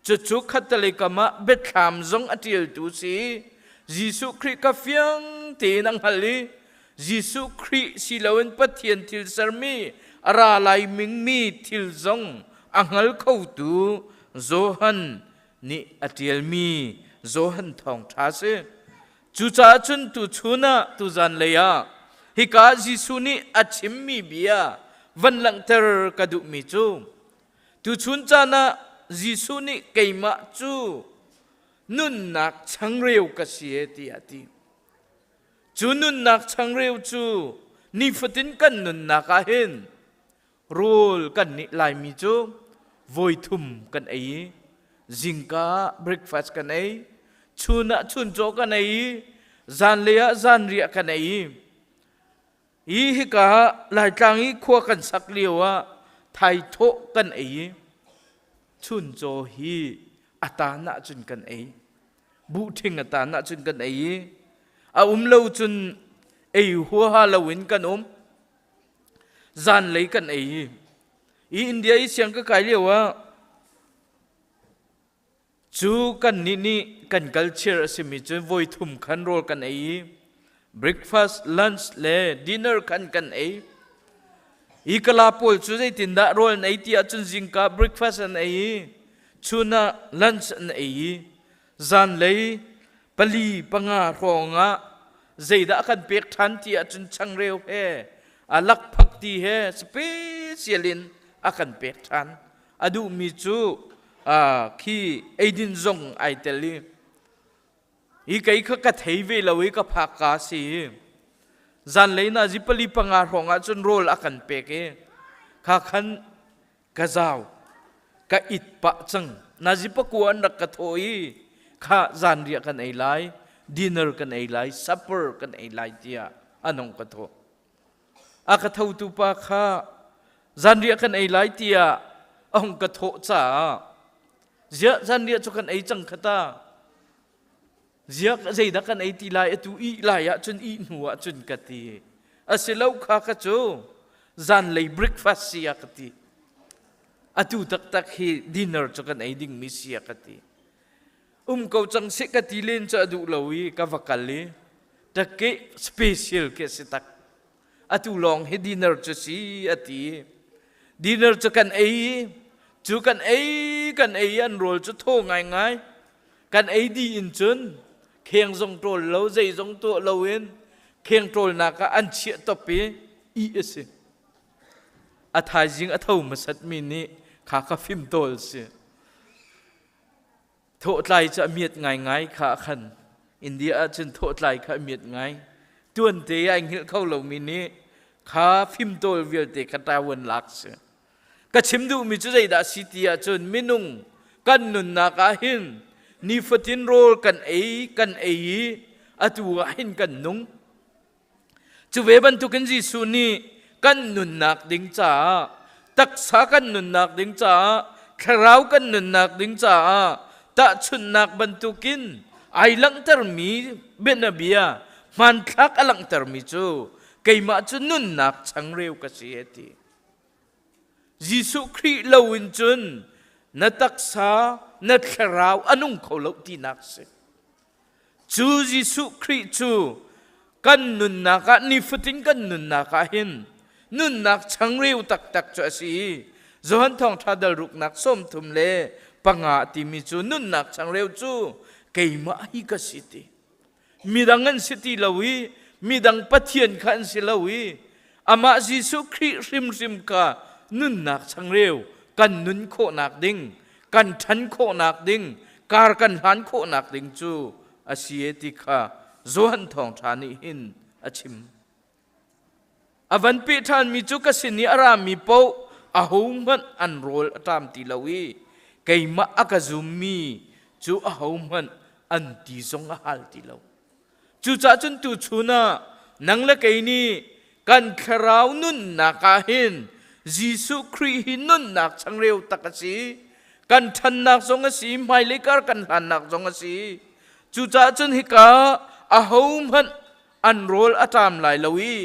chu khatale kama betham zong atiel tu si jisu khri ka fyang te nang hali jisu khri silawen pathian til sarmi ara lai ming mi til zong angal khau tu zohan ni atiel mi zohan thong tha se chu cha chun tu chuna tu zan leya hika jisu ni achim mi bia van lang ter kadu mi chu tu chun cha na jisu ni keima chu nun nak chang reu ka sie ti ati chu nun nak chang reu chu ni fatin kan nun naka hen rol kan ni lai mi chu voi thum kan ai zinka breakfast kan ai chuna chun jo kan ai zan leya zan ria kan ai i hika lai tlang i khwa kan sak liwa thai tho kan ai chun jo hi atana chun kan ai bu thing atana chun kan ai lo chun ei hu ha lawin kan zan lei kan ai i india i siang ka kai liwa chu kan ni kan culture asimi chu voi thum khan rol kan ai breakfast lunch le dinner kan ai i kala pol chu zai tinda rol nei ti achun jingka breakfast an ai chuna lunch an ai zan lei pali panga ronga zaida kan pek than ti achun changreu he alak phakti he specialin akan pek than adu mi chu khi aidin zong ai teli i kai kha ka thei ve lawi ka phak ka si zan leina jipali panga ronga chun rol akan pek e kha khan ka zaw ka it pa chang na jipa kuan rak ka thoi kha zan ria kan ai lai dinner kan ai lai supper kan ai lai tia anong ka tho aka thau tu pa kha zan ria kan ai lai tia ong ka tho cha zia zan ria chu kan ai chang khata zia zai da kan ai ti lai tu i lai ya chun i nuwa chun ka ti asilau kha ka chu zan lei breakfast sia ka ti atu tak hi dinner chu kan ai ding mi sia ka ti kau chang se ka ti len cha du lawi ka vakali take special ke sitak atu long he dinner chu si ati dinner chu kan ai an rol chu tho ngai kan ai di in chun kheng zong tol lo zai zong to lo in kheng tol na ka an chia topi i ase athai jing athau masat mi ni kha ka phim tol se ไลจะเมียดง่ายๆขาขันอินเดียจนโทษไลขาเมียดง่ายตัวนเตยหิลเข้าลงมินี้ขาฟิมโตเวียลเตกตาวันลักษก็ชิมดูมิจุใจดาสิติอาจนมินุงกันนุนนักอาหินนิฟตินโรลกันเออตัวหินกันนุงจูเวบันทุกันจีสุนีกันนุนนักดิ้งจ้าตักษากันนุนนักดิ้งจ้าคราวกันนุนนักดิ้งจ้าตะชุนนักบันทุกินไอลังเตอร์มีเบนเบียมันทักอลังเตอร์มีจูไกมาจุนุนนักชังเร็วกษีเอติยิสุครีลาวินจุนนัตักษานัดคราวอนุงเขาลที่นักเสจูยิสุครีจูกันนุนนักนิฟตินกันนุนนักหินนุนนักชังเร็วตักจ้าสีจวนทองทัดลุกนักส้มทุมเลปังอาติมิจูนุนนักชังเร็วจูไกมาฮิกสิติมีดังนั้นสิติลาวีมีดังปัทยันขันสิลาวีอามายิสุครีริมกานุนนักชังเร็วกันนุนโคนักดิ้งกันทันโคนักดิ้งการกันหันโคนักดิ้งจูอาเซียติคาจวนทองทานิหินอาชิมอวันปีทานมีจุกสินีอารามีโปอาหูมันอันโรลตามติลาวีไกมาอากาซุมีจูอาหูมันอันตีซงอาฮัลติลาวจูจ่าจุนตูชูนานังละไกนี้กันคราวนุนนักหินยิสุครีหินนุนนักชังเร็วตักสีกันทันนักซงสีไม่เลิกกันทันนักซงสีจูจ่าจุนฮิกาอาหูมันอันโรลอาตามไลลาวี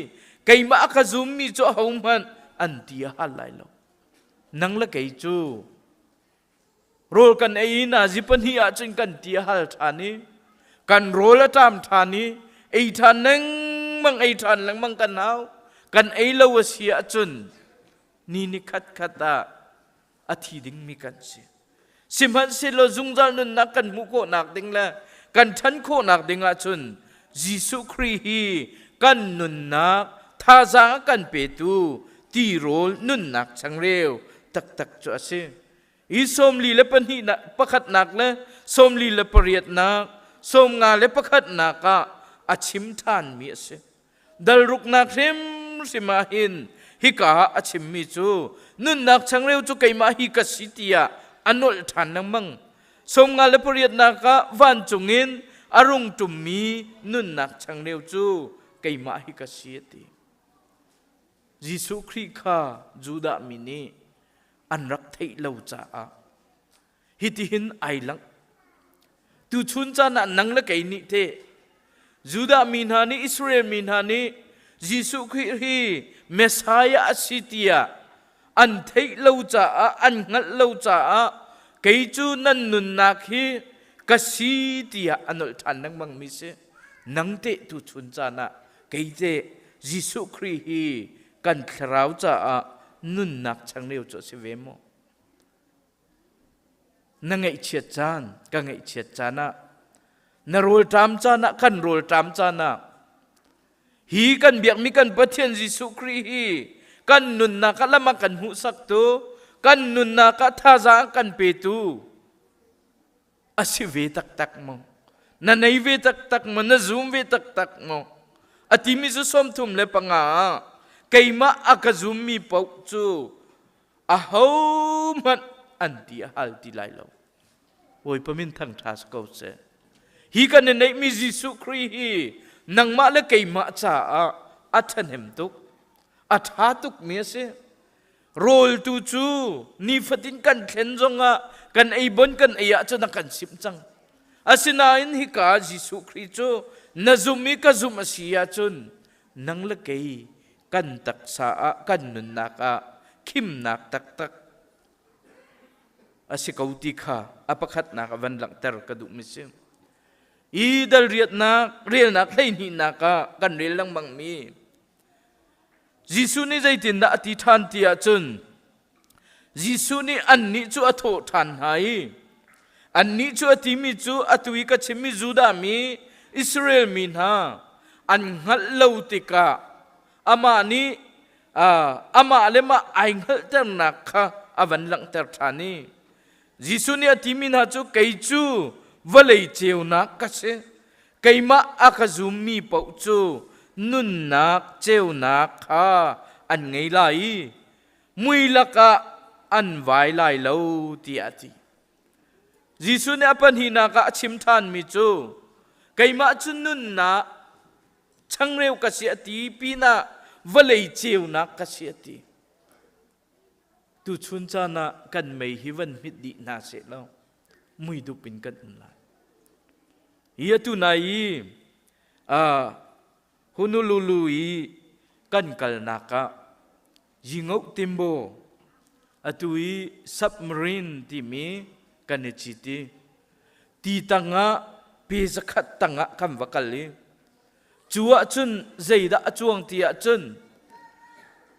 ไกมาอากาซุมีจูอาหูมันอันตีอาฮัลไลลาวนังละไกจูโรลกันเอน่าจิปันฮีอาจึงกันตีฮัลทานีกันโรลตามทานีไอทานนังมังไอทานลังมังกันเอากันไอลาวเสียจุนนี่นิคัดตาอาทิดิงมีกันเสียสิมันเสลจุงจานุนนักกันมุโคนักดิงละกันทันโคนักดิงอาจุนยิสุครีฮีกันนุนนักท่าจางกันเปตูตีโรลนุนนักชังเร็วตักจ้าเสียอีสมลีเลปนีนักประคัดนักเลยสมลีเลปเรียดนักสมงาเลประคัดนักอาชิมทานมีเสดัลรุกนักริมสิมาหินฮิกาอาชิมมีจูนุนนักชังเร็วจูไกมาฮิกาสิติยาอันนอลทานนังมังสมงาเลปเรียดนักวันจุงินอารุงตุมมีนุนนักชังเร็วจูไกมาฮิกาสิติยิสุครีข้าจูดามินีอันรักไทยเลวจ้าฮิติหินไอลังตูชุนจานะนังละไกนิเทจูดามินฮานีอิสราเอลมินฮานียิสุคริสต์เมสไซยาสิติยาอันไทยเลวจ้าอันงัดเลวจ้าไกจูนันนุนนักฮีกสิติยาอันนอลทันนังมังมิเสนังเตตูชุนจานะไกเตยิสุคริสต์กันคราวจ้านุนนักชังเร็วจดเสวโมนั่งไอเชียจานกันไอเชียจานะนโรลตามจานะกันโรลตามจานะฮีกันเบียกมีกันประเทศยิสุครีฮีกันนุนนักละมากันหุสักตัวกันนุนนักท่าจางกันเปตูอาศิเวตักโมนั่นไอเวตักโมนั่นซูมเวตักโมอาทิมิสุสมทุมเลปังอาไกมาอากาซุมีปกจูอาหามันอันที่ฮัลติไลลาวโอ้ยพมินทั้งทัสกาวเซฮีกันในมิจิสุครีฮีนังมาเลไกมาจ้าอัฐเนมตุกอัฐาตุกเมียเซโรลตูจูนี่ฟัดินกันเข็นจงกันไอบนกันไอยะจนกันสิบจังอาศินาอินฮิกาจิสุครีจูนาซุมิกาซุมาสิยาจุนนังเลไกกันตักษากันนุนนักคิมนักตักอาศิกาวติข้าอภัคัดนักวันหลังเตอร์กระดูกมิซิมอีดัลเรียดนักเรียนนักให้นี่นักกันเรียนลังบังมียิสุนี่ใจตินดาอธิษฐานที่อาจุนยิสุนี่อันนี้จูอัฐโทานให้อันนี้จูอธิมิจูอัตวิกัชิมิจูดามีอิสราเอลมินฮาอันหัลลาวติกาอามานี้อามาเลมาไอเงเตอร์นักอาวันหลังเตอร์ทานี Jisu ni atimin ha chu kei chu valei cheu nak ka se keima akazumi pau chu nun nak cheu nak kha an ngei lai mui laka an vai lai lo ti ati Jisu ni apan hina ka chim than mi chu keima chu nun na changreu ka si ati pina valei cheu nak ka si ati tu chun cha na kan mei hi van mit di na se lo mui du pin kan la ia tu nai Honolulu i kan kal naka jingok timbo atui submarine ti mi kan chiti ti tanga pe zakhat tanga kam wakali chuwa chun zeida achuang tia chun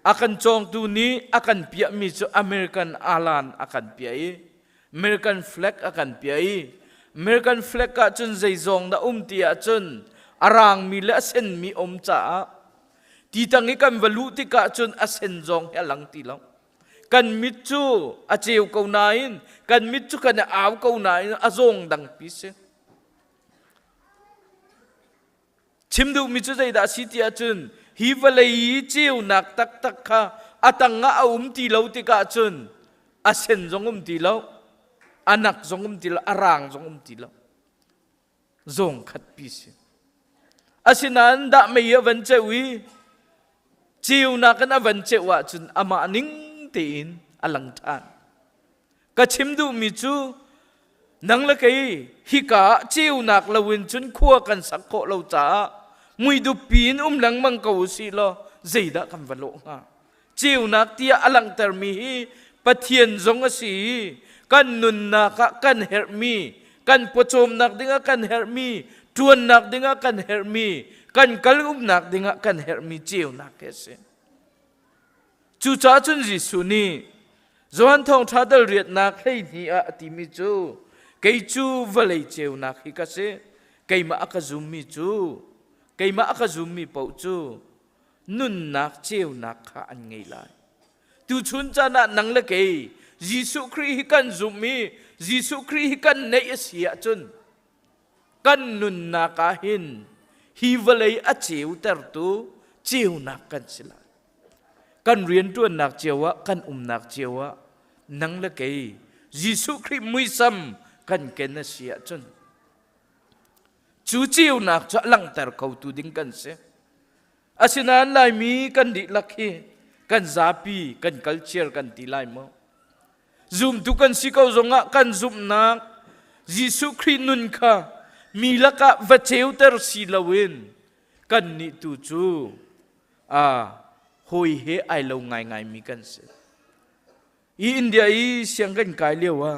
akan chong tu ni akan pia mi chu American alan akan pia i American flag akan pia i American flag ka chun zei zong da tia chun arang mi la sen mi cha ti tangi kan valu ti ka chun asen zong ya lang ti long kan mit chu a cheu ko nain kan mit chu kan aw ko nain azong dang pi se chimdu mi chu zei da si tia chun hi valei cheu nak tak tak kha atanga ti lo ti ka chun asen zong ti lo anak zong ti lo arang zong ti lo zong khat pi se asinan da mei van chewi chiu na kan van chewa chun ama ning tein alang than ka chimdu mi chu nang la kai hi ka chiu nak lawin chun khua kan sak kho lo cha mui du pin lang mang ko si lo zeida kan valo nga chiu nak tia alang tar mi hi pathian zong asi kan nun na ka kan her mi kan pochom nak dinga kan her mi tuan nak dinga kan her mi kan kalum nak dinga kan her mi chiu nak kese chu cha chun Jisu ni zoan thong tha dal riat nak hei ni a ti mi chu kei chu valei cheu nak hi ka se keima akazum mi chu keima akazum mi pau chu nun nak cheu nak kha an ngei lai tu chun cha na nang la kei Jisu Kri hi kan zum mi Jisu Kri hi kan nei asia chun kan nun na ka hin hi valei a cheu ter tu cheu nak kan sila kan rian tuan nak chewa kan nak chewa nang la kei Jisu Kri mui sam kan ken asia chun chu cheu nak cha lang ter ko tu ding kan se asinan lai mi kan di lakhi kan zapi kan culture kan ti lai mo zoom tu kan sikau zonga kan zoom nak Jisu Kri nun kha milaka vacheu ter silawin kan ni tu chu hoi he ai lo ngai ngai mi kan se i India i siang kan kai lewa